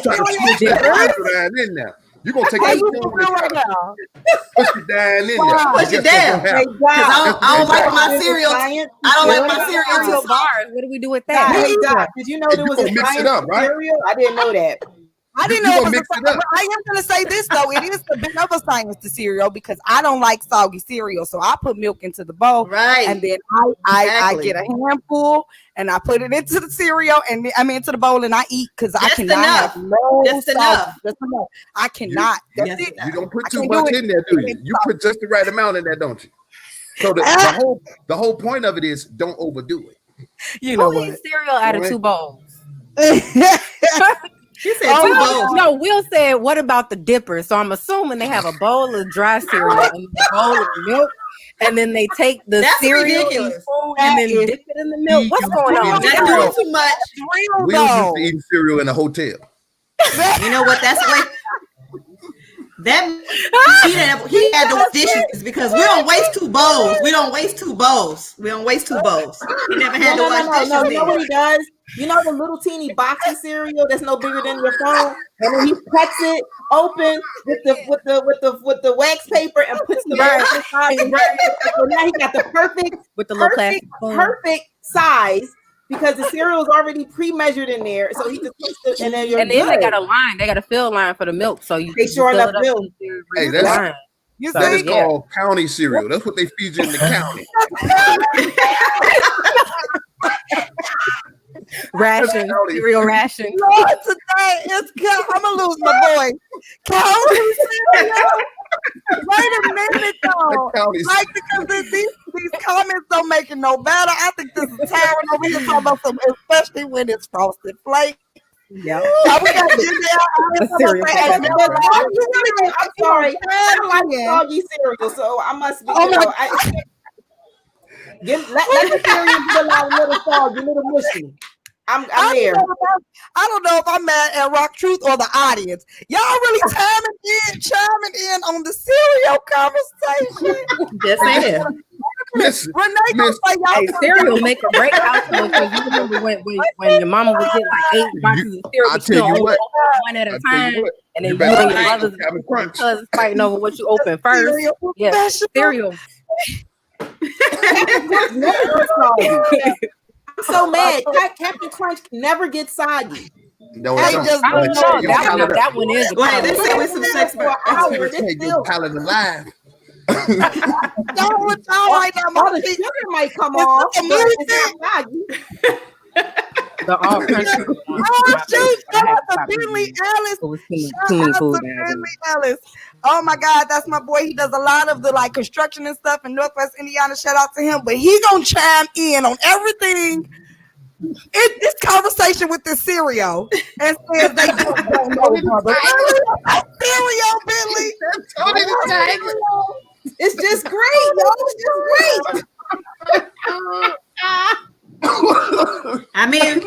try to push that cereal down in there. You're gonna take that spoon and push it down in there. Push it down. I don't like my cereal. I don't like my cereal bars. What do we do with that? Hey, Doc, did you know there was a giant cereal? I didn't know that. I didn't know. I am going to say this though. It is a bit of a science to cereal because I don't like soggy cereal, so I put milk into the bowl, right? And then I get a handful and I put it into the cereal and into the bowl and I eat because I cannot have no Just enough. I cannot. You don't put too much in there, do you? You put just the right amount in there, don't you? So the whole point of it is don't overdo it. You know what? Cereal out of 2 bowls. She said 2 bowls. No, Will said, what about the dipper? So I'm assuming they have a bowl of dry cereal and a bowl of milk, and then they take the cereal and then dip it in the milk. What's going on? That's doing too much. We used to eat cereal in a hotel. You know what? That's like he had those dishes because we don't waste 2 bowls. We don't waste 2 bowls. He never had to wash dishes. No, you know what he does? You know the little teeny box of cereal that's no bigger than your phone, and then he cuts it open with the wax paper and puts the bird inside. So now he got the perfect size because the cereal is already pre-measured in there. So he just puts it, and then they got a line. They got a fill line for the milk, so you they sure enough fill. Hey, that is called county cereal. That's what they feed you in the county. Ration, cereal ration. Lord, today I'm gonna lose my voice. County cereal. Wait a minute, though. Like because these comments don't make it no better. I think this is Taryn over here talking about some, especially when it's frosted flakes. Yeah. I'm sorry. I don't like soggy cereal, so I must be. Let the cereal get a little soggy, a little mushy. I'm there. I don't know if I'm mad at RockTruth or the audience. Y'all really chiming in on the cereal conversation. Just saying. Listen, cereal make or break household because you remember when your mama would get like 8 boxes of cereal, I'll tell you what, one at a time, and then you and your brothers and cousins fighting over what you open first. Yeah, cereal. I'm so mad. Captain Crunch never gets soggy. No, that one is. Go ahead. Let's say with some sex for hours. Your palate alive. The sugar might come off. The all country. to Billy Ellis. It was too Shout many out food to nowadays. Billy Ellis. Oh my God, that's my boy. He does a lot of the like construction and stuff in Northwest Indiana. Shout out to him. But he gonna chime in on everything in this conversation with this cereal and says they don't know, brother. Cereal, Billy. Tony the Tiger. It's just great, yo. It's just great. I mean,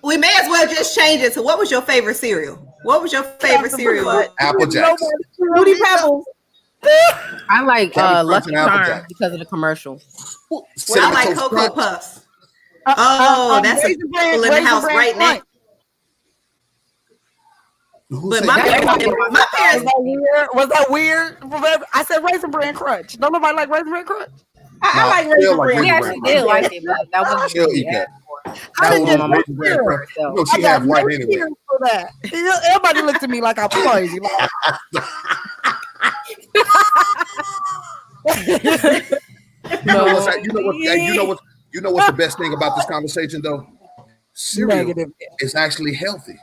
we may as well just change it to what was your favorite cereal? What was your favorite cereal? Apple Jacks. Fruity Pebbles. I like Captain Crunch Lucky and Apple Charms Jacks. because of the commercial. I Cinnamon like Toast Cocoa Crunch. Puffs. Oh, that's a Raisin Bran- in the Raisin house Bran right now. Crunch. Who But said my that? parents, my Was parents, that weird? Was that weird? I said Raisin Bran Crunch. Don't nobody like Raisin Bran Crunch? I like Still Raisin like Bran. We Raisin actually Bran did like it, but that wasn't She'll really eat that. I That didn't was get my no mom. Raisin Bran cereal. Crunch. So. No, she I got half white no anyway. cereal for that. Everybody looked at me like I was crazy. Like, You know what's the best thing about this conversation though? Cereal negative. is actually healthy.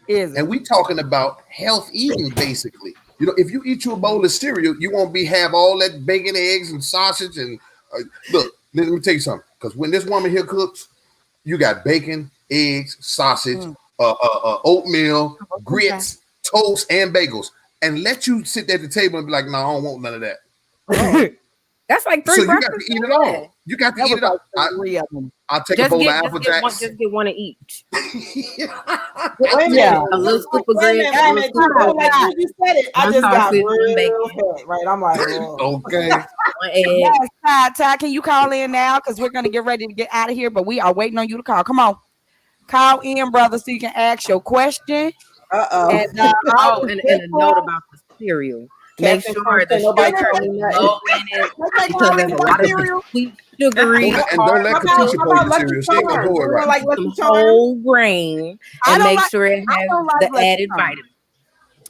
Is it? And we talking about health eating basically. You know, if you eat you a bowl of cereal, you won't have all that bacon, eggs, and sausage. And look, let me tell you something. Because when this woman here cooks, you got bacon, eggs, sausage, oatmeal, grits, toast, and bagels. And let you sit at the table and be like, no, I don't want none of that. That's like 3 So you got breakfasts to eat in it one. all. You got to That eat was it all. like 3 of them. I'll take a bowl of Apple Jacks. Just get one of each. Yeah. A little scoop of Wait grits. a minute, like you said it, I One just got sausage, one real bacon. fat, right? I'm like, oh. Okay. One egg. Yes, Ty, can you call in now? Because we're going to get ready to get out of here, but we are waiting on you to call. Come on. Call in, brother, so you can ask your question. Uh-oh. And, And a note about the cereal. Make Captain sure Crunch, the ain't nobody sugar telling is me nothing. low in it because there's a lot of the sweet, sugary, And don't let Katisha pour your cereal. She ain't gonna pour it right. Like some Lucky Charms? whole grain, I and don't make like- sure it I has don't like the Lucky added Charms. vitamins.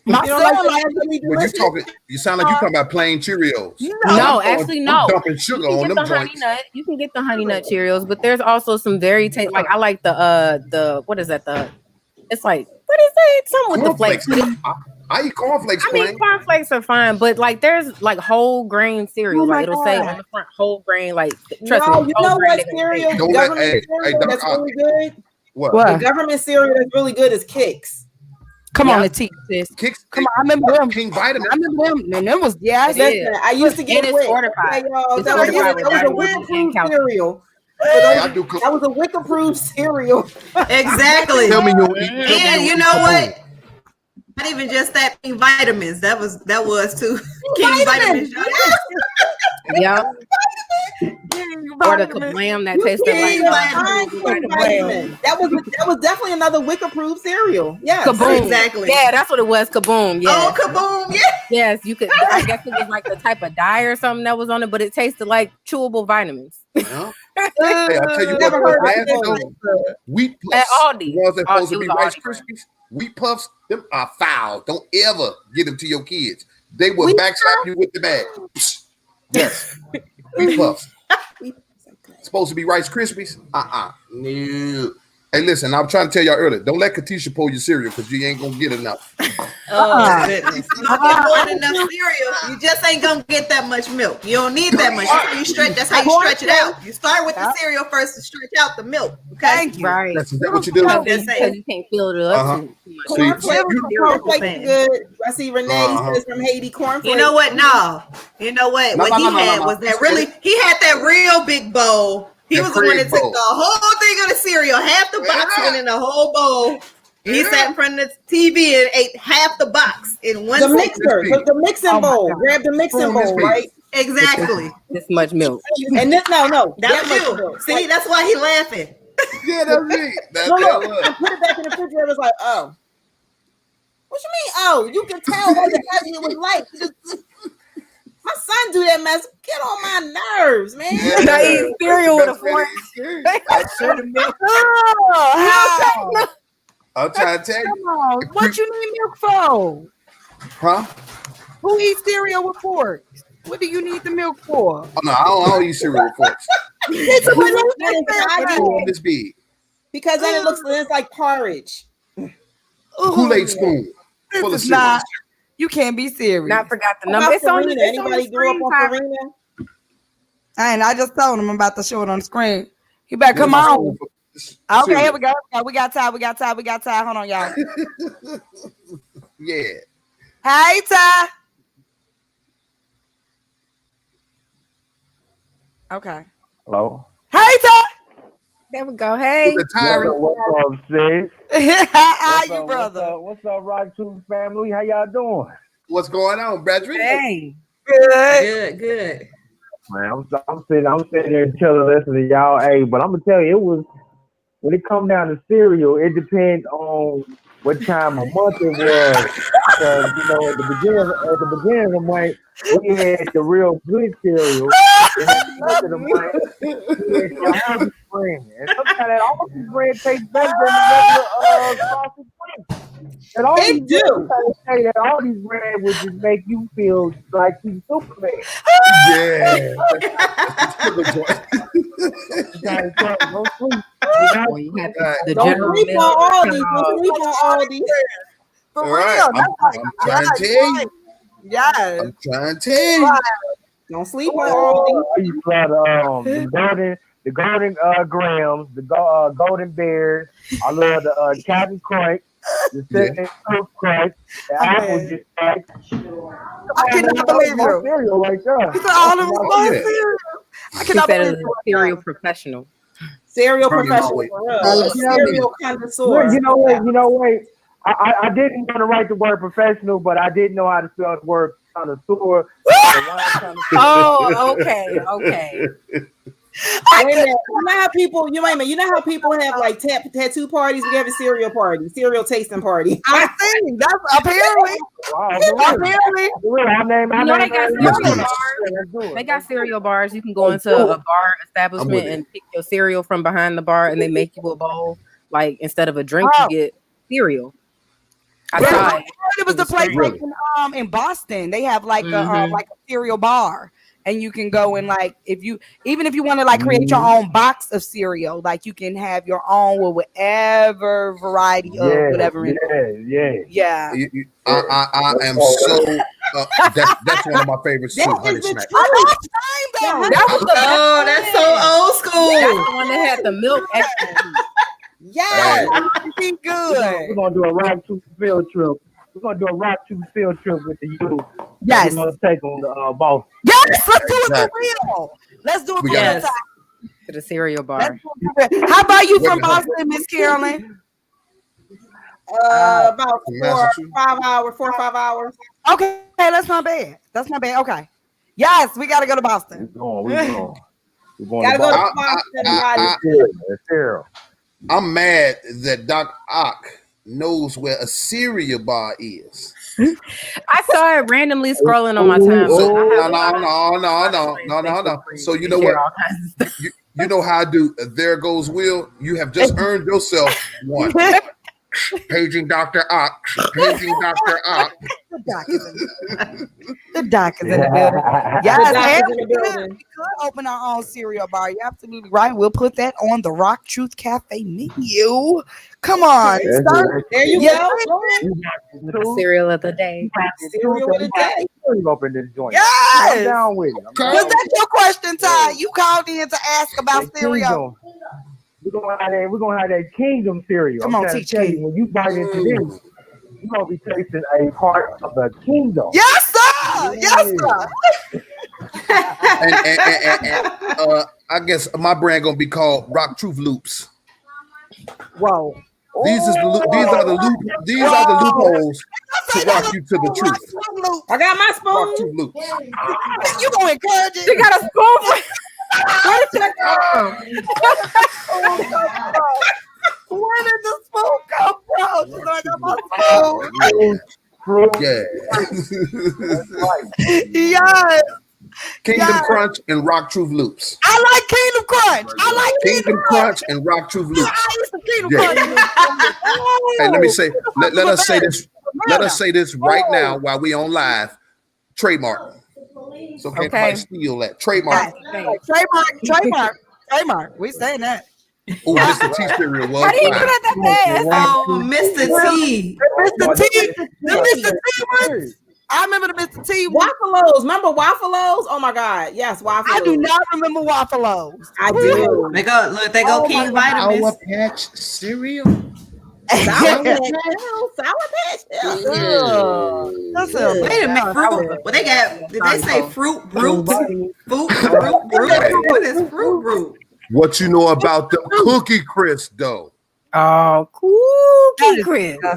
My You don't son like likes the Lucky When you Delicious? talking, you sound like you talking about plain Cheerios. No, actually, no. I'm dumping You sugar can on get them the honey joints. nut. You can get the honey nut Cheerios, but there's also some very like I like the what is that? It's like what is that? Something with the flakes. Cornflakes. I eat cornflakes I mean, plain. cornflakes are fine, but like there's like whole grain cereal. Oh my Like it'll say God. on the front whole grain. Like trust No, me, you whole know grain what they're gonna cereal? take. Don't let- Government hey, cereal Doc, that's really good. What? The government cereal that's really good is Kix. Come on, Yep. Latif, sis. Kicks. Come on, I remember them. King I Vitamin. remember them. And them was, yeah, It Listen, is. I used to get And it's WIC. fortified. Okay, y'all, It's that was fortified with a vitamins WIC and approved calcium. cereal. Hey, I do cook. That was a WIC approved cereal. exactly. Tell me you eat. And you know what? Not even just that, King vitamins. That was too. King vitamins. Yep. Or the kablam that tasted King like vitamin. That was definitely another WIC approved cereal. Yes. kaboom. Exactly. Yeah, that's what it was. Kaboom. Yeah. Oh, kaboom! Yeah. Yes, you could. I guess it was like the type of dye or something that was on it, but it tasted like chewable vitamins. Yeah. Hey, I'll tell you what. Never heard of Nasty that. though. Wheat At puffs. Aldi. The ones that supposed to It be was Rice Aldi brand. Krispies. Wheat puffs. Them are foul. Don't ever give them to your kids. They will backslap you with the bag. Yes. Wheat puffs. Supposed to be Rice Krispies? No. Hey, listen, I was trying to tell y'all earlier. Don't let Katisha pour your cereal because you ain't gonna get enough. Oh, goodness. You don't get more than enough cereal. You just ain't gonna get that much milk. You don't need that much. That's how you stretch it out. You start with the cereal first to stretch out the milk. Okay. Thank you. Right. That's exactly what you do. I'm just saying. Because you can't fill it up too much. Cornflakes is good. I see Renee says from Haiti cornflakes. You know what? No. You know what? What he had was that really, he had that real big bowl. He was the one that took the whole thing of the cereal, half the box went in the whole bowl. He sat in front of the TV and ate half the box in one The sitting. mixer, the mixing bowl. Grab the mixing bowl, right? Exactly. This much milk. And this, no. That's that much you. milk. See, that's why he laughing. Yeah, that's me. That's No, that I put it back in the refrigerator. It's like, oh. What you mean, oh? You can tell what the hell it was like. My son do that mess. Get on my nerves, man. Yeah. I eat cereal with a fork. I should have been. Oh, I'm trying to tell come you. on. What you need milk for? Huh? Who eats cereal with forks? What do you need the milk for? Oh, no, I don't eat cereal with forks. Because On this big. then it looks like porridge. Kool-Aid spoon This full of is cereal. not. You can't be serious. Not forgot the What number. about It's on the, Farina? it's on the Anybody grew up screen, on Tyra. Farina? And I just told him I'm about to show it on the screen. You better Where's come my on. spoon for Okay, here cereal? we go. We got time. We got time. We got time. Hold on, y'all. Yeah. Hey, Ty. Okay. Hello. Hey, Ty. There we go. Hey. The time. What's up, sis? How are you, brother? What's up, RockTruth family? How y'all doing? What's going on, brethren? Hey. Good. Good. Man, I'm sitting there chilling, listening to y'all. Hey, but I'm gonna tell you, it was when it come down to cereal, it depends on what time of month it was. Because at the beginning of the month, we had the real good cereal. And at the end of the month, we had the Aldi brand. And sometimes that Aldi brand tastes better than the regular sausage brand. And all They these do. brands try to say that all these brands would just make you feel like you Superman. Yeah. That's the sugar joint. You gotta go sleep. Well, you have the Don't General sleep Mills. on Aldi. Don't sleep on Aldi. For All real. right. That's I'm trying to tell you. Yes. I'm trying to tell you. Don't sleep on Aldi. I used to love the golden grams, the golden bears. I love the Captain Crunch, the cinnamon toast crunch, the apple Okay. juice crunch. I cannot believe my you. cereal right there. He said all of them Oh, are yeah. serious. I He cannot said believe as a you. cereal professional. Cereal Bring him professional away. for real. Cereal connoisseur. You know what? I didn't want to write the word professional, but I didn't know how to spell the word connoisseur. Oh, okay. Wait a minute. You know how people have like tattoo parties? We have a cereal party, cereal tasting party. I think that's apparently. Apparently. You know they got Let's do cereal this. bars. They got cereal bars. You can go into a bar establishment and pick your cereal from behind the bar, and they make you a bowl. Like instead of a drink, you get cereal. I saw it. It was the place like in Boston. They have like a cereal bar, and you can go and like if you want to like create your own box of cereal, like you can have your own with whatever variety of whatever. Yeah. I am so. That's one of my favorites too. Honey Smack. That's so old school. That's the one that had the milk extra. Yes, be good. We're gonna do a RockTruth field trip. We're gonna do a RockTruth field trip with the youth. Yes. We're gonna take on the boss. Yes, let's do it for real. Let's do it for real. To the cereal bar. How about you from Boston, Miss Carolyn? About 4 or 5 hours. Okay, that's not bad. Okay. Yes, we gotta go to Boston. We're going Gotta go to Boston. I'm mad that Doc Ock knows where a cereal bar is. I saw it randomly scrolling on my timeline. No. So you know what? You know how I do. There goes Will. You have just earned yourself one. Paging Dr. Ock. Paging Dr. Ock. The doc is in the building. Yes, we could open our own cereal bar. You're absolutely right. We'll put that on the RockTruth Cafe menu. Come on. There you go. Cereal of the day. Cereal of the day. Open this joint. Yes. I'm down with it. Was that your question, Ty? You called in to ask about cereal. We're gonna have that Kingdom cereal. Come on, teach me. When you bite into this, you're gonna be tasting a part of the kingdom. Yes, sir. Yes, sir. And I guess my brand gonna be called RockTruth Loops. Whoa. These are the loopholes to rock you to the truth. I got my spoon. RockTruth Loops. You gonna encourage it? She got a spoon. Where did the spoon come from? She's like, I got my spoon. Yeah. Yes. Kingdom Crunch and RockTruth Loops. I like Kingdom Crunch. Kingdom Crunch and RockTruth Loops. I used to Kingdom Crunch. Hey, let me say. Let us say this. Let us say this right now while we on live. Trademark. So can't nobody steal that. Trademark. Trademark. We saying that. Oh, Mr. T cereal was How do you do fine. that fast? Oh, Mr. T. Mr. T. The Mr. T ones. I remember the Mr. T one. Waffles. Remember Waffles? Oh my God. Yes, Waffles. I do not remember Waffles. I do. They go, look, they go King Vitamins. Sour Patch cereal. Sour Patch. Yeah. That's Wait a minute, fruit. Well, they got. Did they say fruit brute? Fruit brute. What is fruit brute? What you know about the Cookie Crisp though? Oh, Cookie Crisp. So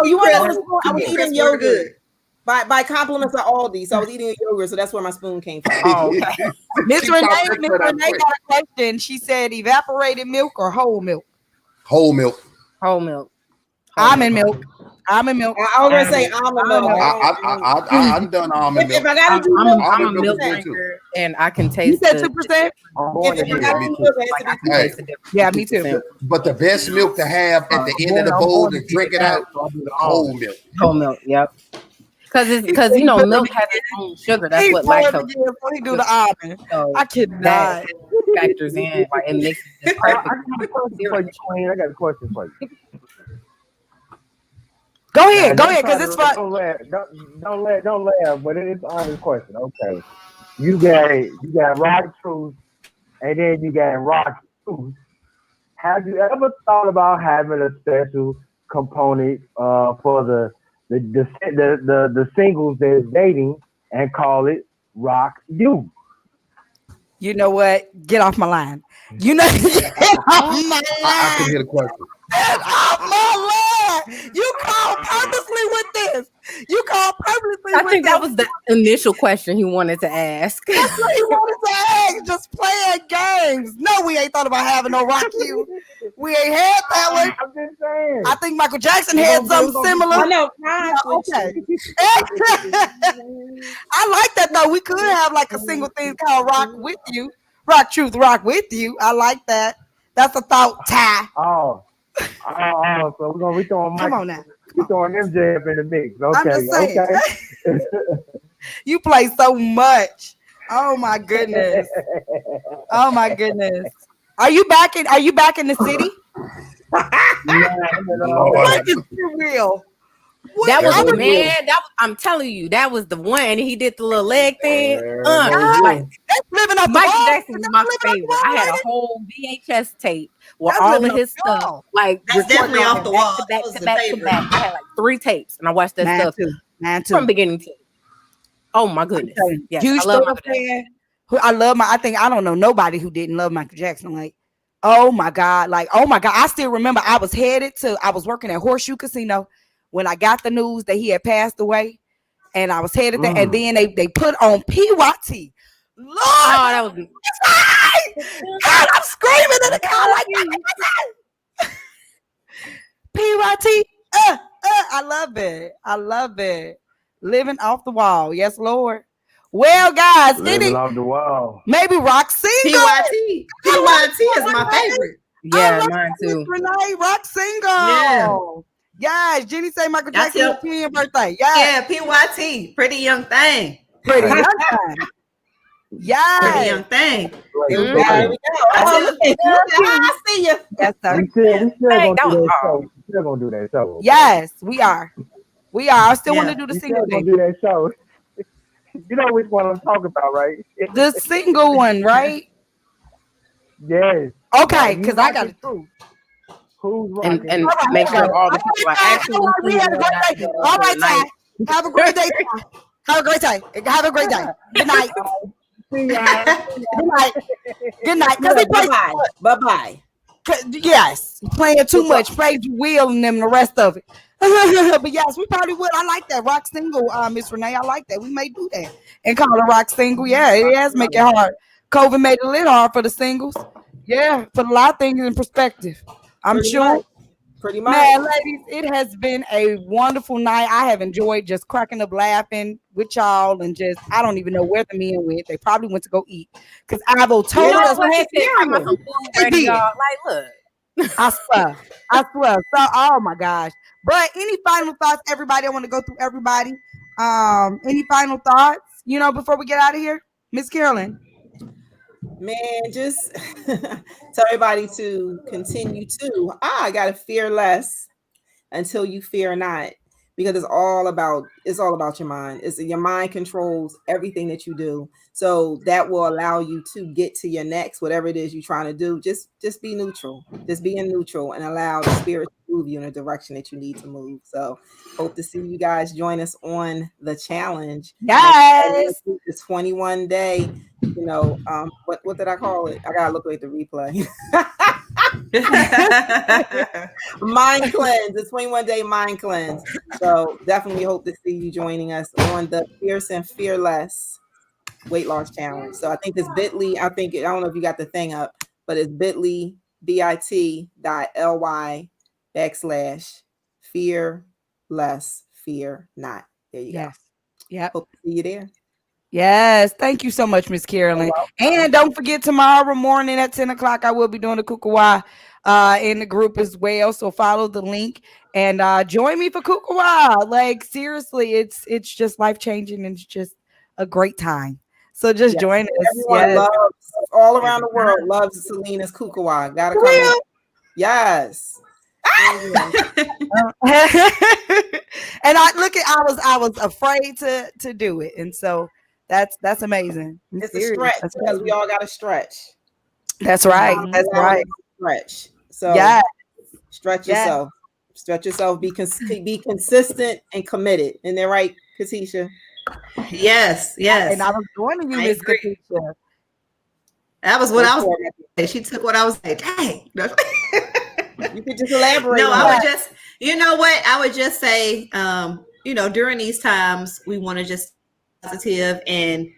you want to know the spoon? I was eating yogurt by compliments of Aldi. So I was eating yogurt, so that's where my spoon came from. Oh, okay. Miss Renee got a question. She said evaporated milk or whole milk? Whole milk. Whole milk. Almond milk. Almond milk. I was gonna say almond milk. I'm done almond milk. If I gotta do I'm a milk milk is good, drinker, and I can You taste said the 2%? Hey, Yeah, me too. but the best milk to have at the end of the bowl to drink it out, whole milk. whole milk. Yep. Because you know milk has its own sugar. That's what lactose. He do the almond. So I cannot. that factors in, like it makes it perfect. I got a question for you, Queen. I got a question for you. Go ahead, because it's fun. Don't laugh, but it's an honest question. Okay, you got RockTruth, and then you got RockTruth. Have you ever thought about having a special component for the singles that's dating and call it Rock You? You know what? Get off my line. You know, get off my line. I can hear the question. Get off my line. You called purposely with this. You called purposely I with think this. that was the initial question he wanted to ask. That's what he wanted to ask. Just playing games. No, we ain't thought about having no Rock You. We ain't had that one. I'm just saying. I think Michael Jackson had something similar. I know. Okay. I like that though. We could have like a single thing called Rock With You. RockTruth, Rock With You. I like that. That's a thought, Ty. Oh, so we throwing Come on now. we throwing MJ up in the mix. Okay, I'm just saying. okay. You play so much. Oh my goodness. Oh my goodness. Are you back in the city? What is real? That was the man. I'm telling you, that was the one. And he did the little leg thing. Like, that's living off the Michael wall. Jackson was my favorite. I had a whole VHS tape with all of his stuff. Like That's definitely off the wall. Back to back to back. I had like 3 tapes, and I watched that stuff Mine too. from beginning to. Oh my goodness! Yes, Huge I love fan. Michael Jackson. I love I don't know nobody who didn't love Michael Jackson. Like, oh my God. I still remember I was working at Horseshoe Casino when I got the news that he had passed away, and I was headed there, and then they put on PYT. Lord, that was God, I'm screaming in the car like PYT. I love it. I love it. Living off the wall. Yes, Lord. Well, guys, Living off the wall. Maybe Rock Single. PYT is my favorite. Yeah, mine too. Renee, Rock Single. Yeah. Yes, Jenny say Michael Jackson's 10th birthday. Yeah, PYT, Pretty Young Thing. Pretty young time. Yeah. Pretty Young Thing. There we go. I see you. Yes, sir. We still gonna do that show. Yes, we are. I still want to do the single gonna thing. do that show. You know which one I'm talking about, right? The single one, right? Yes. Okay, because I got it through. Who's rocking? And make sure all the people are actually we had a great day. All right, Ty. Have a great day. Have a great day. Have a great day. Good night. Good night. Good night. Bye-bye. Yes, playing too much. Praise you will and them the rest of it. But yes, we probably would. I like that Rock Single, Miss Renee. I like that. We may do that and call it Rock Single. Yeah, it has make it hard. COVID made it a little hard for the singles. Yeah, put a lot of things in perspective. I'm sure. Pretty much. Man, ladies, it has been a wonderful night. I have enjoyed just cracking up laughing with y'all and just, I don't even know where the men went. They probably went to go eat. Because Ivo told us. Like, look. I swear. So, oh my gosh. But any final thoughts, everybody? I want to go through everybody. Any final thoughts, before we get out of here? Miss Carolyn. Man, just tell everybody to continue to. I gotta fear less until you fear not, because it's all about your mind. It's your mind controls everything that you do, so that will allow you to get to your next, whatever it is you're trying to do. Just be neutral, just being neutral, and allow the spirit to move you in a direction that you need to move. So hope to see you guys join us on the challenge. Yes. It's 21 day, what did I call it? I gotta look at the replay. Mind cleanse. It's 21 day mind cleanse. So definitely hope to see you joining us on the Fierce and Fearless weight loss challenge. So I think it's bit.ly. I don't know if you got the thing up, but it's bit.ly bit.ly/fear less fear not. There you go. Yep. Hope to see you there. Yes, thank you so much, Miss Carolyn. And don't forget, tomorrow morning at 10 o'clock, I will be doing the Kukawa in the group as well. So follow the link and join me for Kukawa. Like, seriously, it's just life changing and it's just a great time. So just join us. Everyone loves, all around the world loves Selena's Kukawa. Gotta come in. Yes. And I was afraid to do it, and so that's amazing. It's a stretch because we all got to stretch. That's right. That's right. Stretch. So stretch yourself. Stretch yourself. Be consistent and committed. Isn't that right, Katisha? Yes. And I was joining you, Miss Katisha. That was what I was saying. She took what I was saying. Dang. You could just elaborate. No, I would just, you know what? I would just say, during these times, we want to just be positive and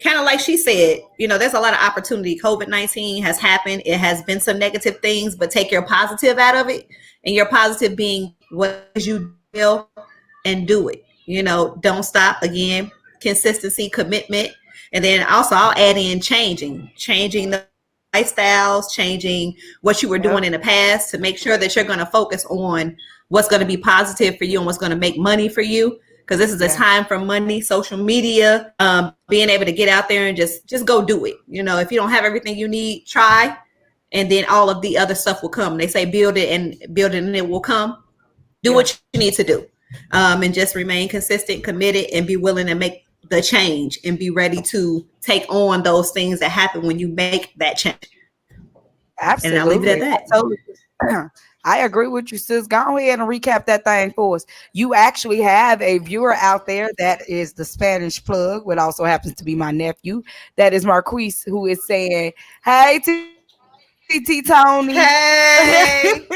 kind of like she said, there's a lot of opportunity. COVID-19 has happened. It has been some negative things, but take your positive out of it, and your positive being what you feel and do it. Don't stop. Again, consistency, commitment. And then also I'll add in changing the lifestyles, changing what you were doing in the past to make sure that you're going to focus on what's going to be positive for you and what's going to make money for you. Because this is a time for money, social media, being able to get out there and just go do it. If you don't have everything you need, try, and then all of the other stuff will come. They say build it and it will come. Do what you need to do, and just remain consistent, committed, and be willing to make the change and be ready to take on those things that happen when you make that change. Absolutely. And I'll leave it at that. I agree with you, sis. Go ahead and recap that thing for us. You actually have a viewer out there that is the Spanish plug, what also happens to be my nephew. That is Marquise, who is saying, "Hey, TT Tony. Hey,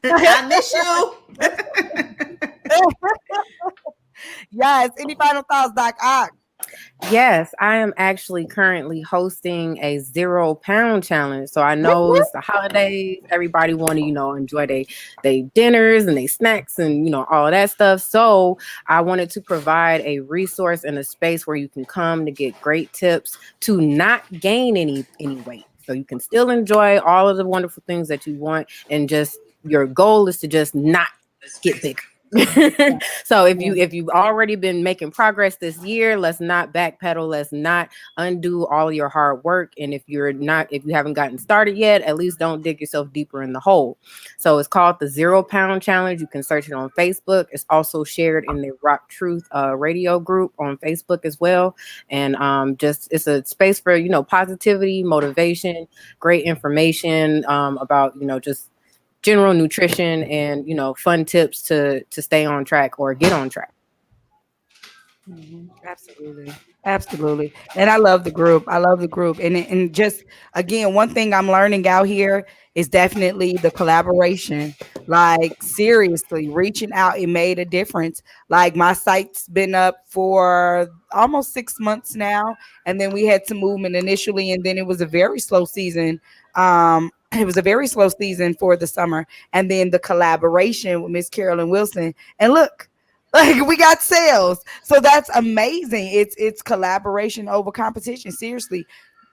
I miss you." Yes. Any final thoughts, Doc Ock? Yes, I am actually currently hosting a 0 pound challenge. So I know it's the holidays. Everybody want to, enjoy their dinners and their snacks and, all of that stuff. So I wanted to provide a resource and a space where you can come to get great tips to not gain any weight. So you can still enjoy all of the wonderful things that you want, and just your goal is to just not get bigger. So if you've already been making progress this year, let's not backpedal. Let's not undo all your hard work. And if you haven't gotten started yet, at least don't dig yourself deeper in the hole. So it's called the 0 pound challenge. You can search it on Facebook. It's also shared in the RockTruth radio group on Facebook as well. And it's a space for positivity, motivation, great information about just general nutrition and fun tips to stay on track or get on track. Absolutely. And I love the group. And just again, one thing I'm learning out here is definitely the collaboration. Like, seriously, reaching out, it made a difference. Like, my site's been up for almost 6 months now, and then we had some movement initially, and then it was a very slow season. It was a very slow season for the summer, and then the collaboration with Miss Carolyn Wilson, and look, like, we got sales. So that's amazing. It's collaboration over competition. Seriously,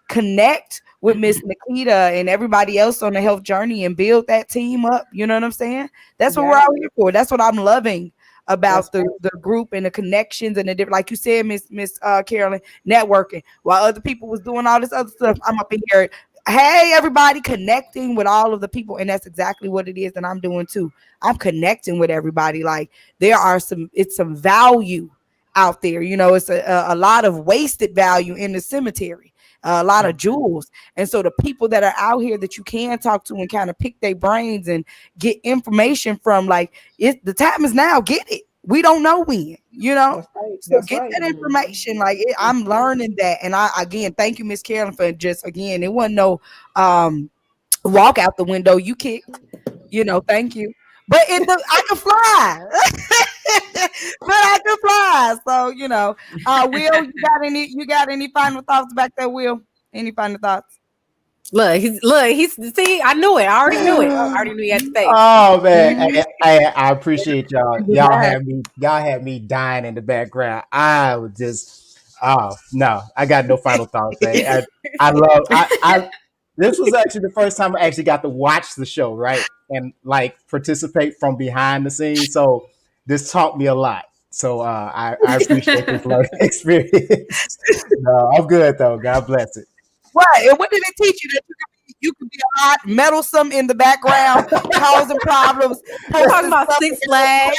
connect with Miss Nikita and everybody else on the health journey and build that team up. You know what I'm saying? That's what we're out here for. That's what I'm loving about the group and the connections and the different, like you said, Miss Carolyn, networking. While other people was doing all this other stuff, I'm up in here. Hey, everybody, connecting with all of the people, and that's exactly what it is that I'm doing too. I'm connecting with everybody. Like there are it's some value out there. You know, it's a lot of wasted value in the cemetery, a lot of jewels. And so the people that are out here that you can talk to and kind of pick their brains and get information from, like the time is now. Get it. We don't know when, you know. So get that information. Like I'm learning that. And I again thank you, Miss Carolyn, for just again, it wasn't no walk out the window you kicked, you know, thank you. But I can fly. But I can fly. So, you know, Will, you got any final thoughts back there, Will? Any final thoughts? Look, he's see, I knew it. I already knew it. I already knew he had to stay. Oh man, I appreciate y'all. Y'all had me dying in the background. I was just no, I got no final thoughts, man. I this was actually the first time I actually got to watch the show, right? And like participate from behind the scenes. So this taught me a lot. So I appreciate this learning experience. No, I'm good though. God bless it. What? And what did it teach you? That you could be a lot meddlesome in the background, causing problems. Talking about Six Flags.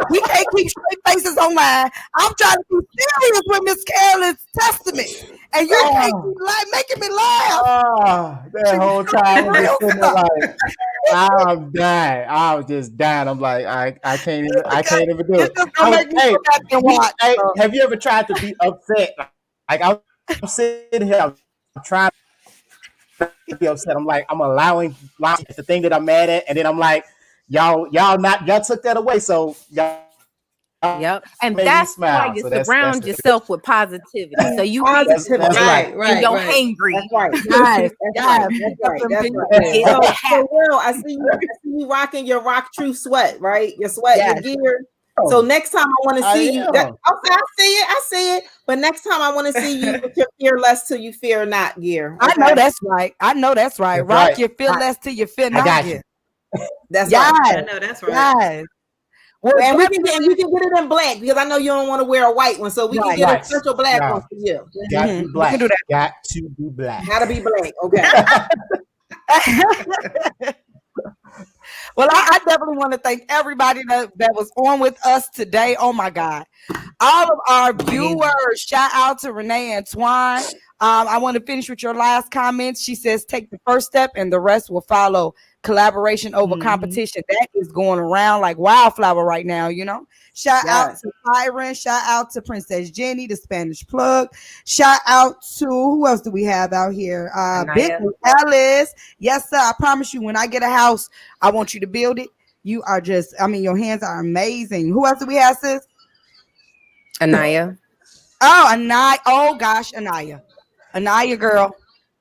We can't keep straight faces online. I'm trying to be serious with Miss Carolyn's testament, and you can't keep making me laugh. That whole time I'm just sitting there like, I'm dying. I was just dying. I'm like, I can't even do it. Hey, have you ever tried to be upset? Like I'm sitting here, I'm trying to be upset. I'm like, I'm allowing the thing that I'm mad at, and then I'm like, y'all took that away, so y'all. Yep, and that's why you surround yourself with positivity. So you that's right. And you're hangry. That's right. So Will, I see you rocking your RockTruth sweat, right? Your sweat, your gear. So next time I want to see you. I see it. But next time I want to see you with your fear less till you fear not gear. Okay? I know that's right. Rock your fear less till you fear not gear. That's right. I know that's right. Yes. Well, and we can get it in black because I know you don't want to wear a white one, so we can get a special black one for you. Got to be black. Do that. Got to be black. Gotta be black. Okay. Well, I definitely want to thank everybody that was on with us today. Oh my God. All of our viewers, shout out to Renee Antoine. I want to finish with your last comments. She says, take the first step and the rest will follow. Collaboration over competition. That is going around like wildflower right now, you know. Shout out to Byron. Shout out to Princess Jenny, the Spanish plug. Shout out to who else do we have out here? Big Alice. Yes, sir. I promise you, when I get a house, I want you to build it. You are just, I mean, your hands are amazing. Who else do we have, sis? Anaya. Oh, Anaya. Oh gosh, Anaya. Anaya, girl.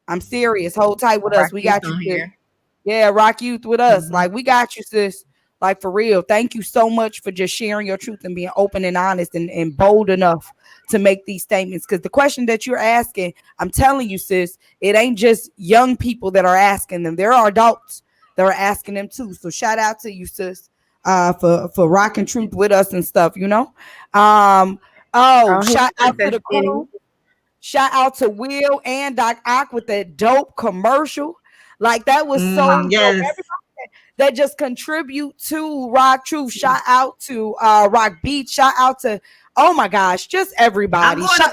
I'm serious. Hold tight with us. We got you here. Yeah, Rock Youth with us. Like, we got you, sis. Like, for real. Thank you so much for just sharing your truth and being open and honest and bold enough to make these statements. Because the question that you're asking, I'm telling you, sis, it ain't just young people that are asking them. There are adults that are asking them too. So shout out to you, sis, for rocking truth with us and stuff, you know? Shout out to the crew. Shout out to Will and Doc Ock with that dope commercial. Like, that was so dope. Everybody that just contribute to RockTruth. Shout out to Rock Beach. Shout out to, oh my gosh, just everybody. I'm going to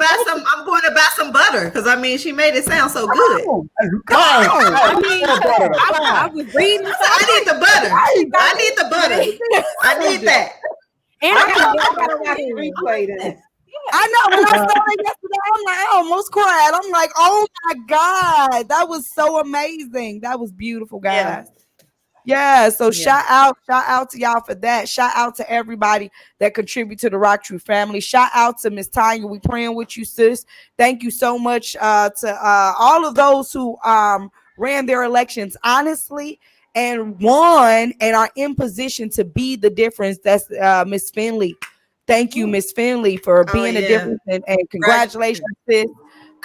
buy some butter because I mean she made it sound so good. I was reading. I need the butter. I need the butter. I need that. And I gotta watch the replay then. I know when I saw it yesterday, I'm like, I almost cried. I'm like, oh my God, that was so amazing. That was beautiful, guys. Yeah. So shout out to y'all for that. Shout out to everybody that contribute to the RockTruth family. Shout out to Miss Tanya. We praying with you, sis. Thank you so much to all of those who ran their elections honestly and won and are in position to be the difference. That's Miss Finley. Thank you, Miss Finley, for being a difference, and congratulations, sis.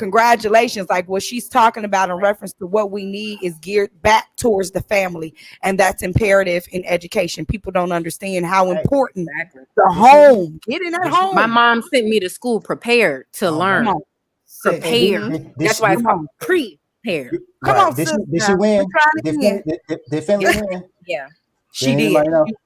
congratulations. Like what she's talking about in reference to what we need is geared back towards the family. And that's imperative in education. People don't understand how important the home, getting at home. My mom sent me to school prepared to learn. Come on. Prepared. That's why it's called prepared. Come on, Did sister. she win? We're trying to Did Finley win? Yeah. She did.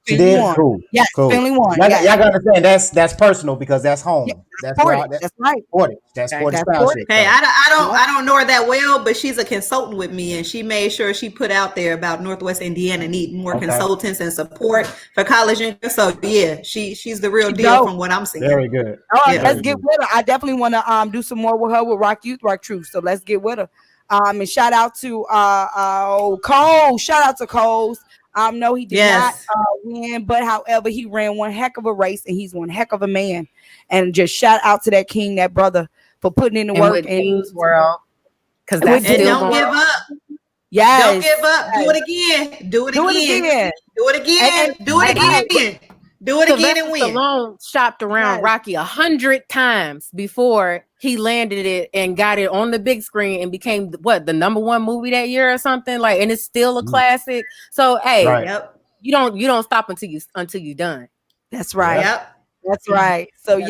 She did. Won. Cool. Yes, cool. Finley won. Y'all, Yes. y'all gotta understand that's personal because that's home. Yeah, that's right. That's right. That's That's for the important. scholarship. Hey, I don't know her that well, but she's a consultant with me, and she made sure she put out there about Northwest Indiana needing more consultants and support for college. So yeah, she's the real deal from what I'm seeing. Very good. All right, let's get with her. I definitely want to do some more with her with Rock Youth, Rock Truth. So let's get with her. And shout out to Cole. Shout out to Coles. No, he did not win, but however, he ran one heck of a race, and he's one heck of a man. And just shout out to that king, that brother, for putting in the work. And World, because that's and still don't going. give up. Yes. Don't give up. Do it again. Do it again. Do it again. Do it again. Do it again and win. Stallone shopped around Rocky 100 times before he landed it and got it on the big screen and became the #1 movie that year or something, like, and it's still a classic. So hey, you don't stop until you done. That's right. Yep. That's right. So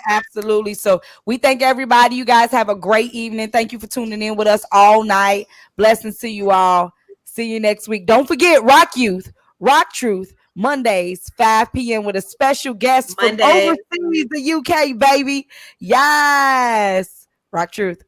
absolutely. So we thank everybody. You guys have a great evening. Thank you for tuning in with us all night. Blessings to you all. See you next week. Don't forget Rock Youth, Rock Truth, Mondays, 5 p.m. with a special guest from overseas, the UK, baby. Yes. Rock Truth.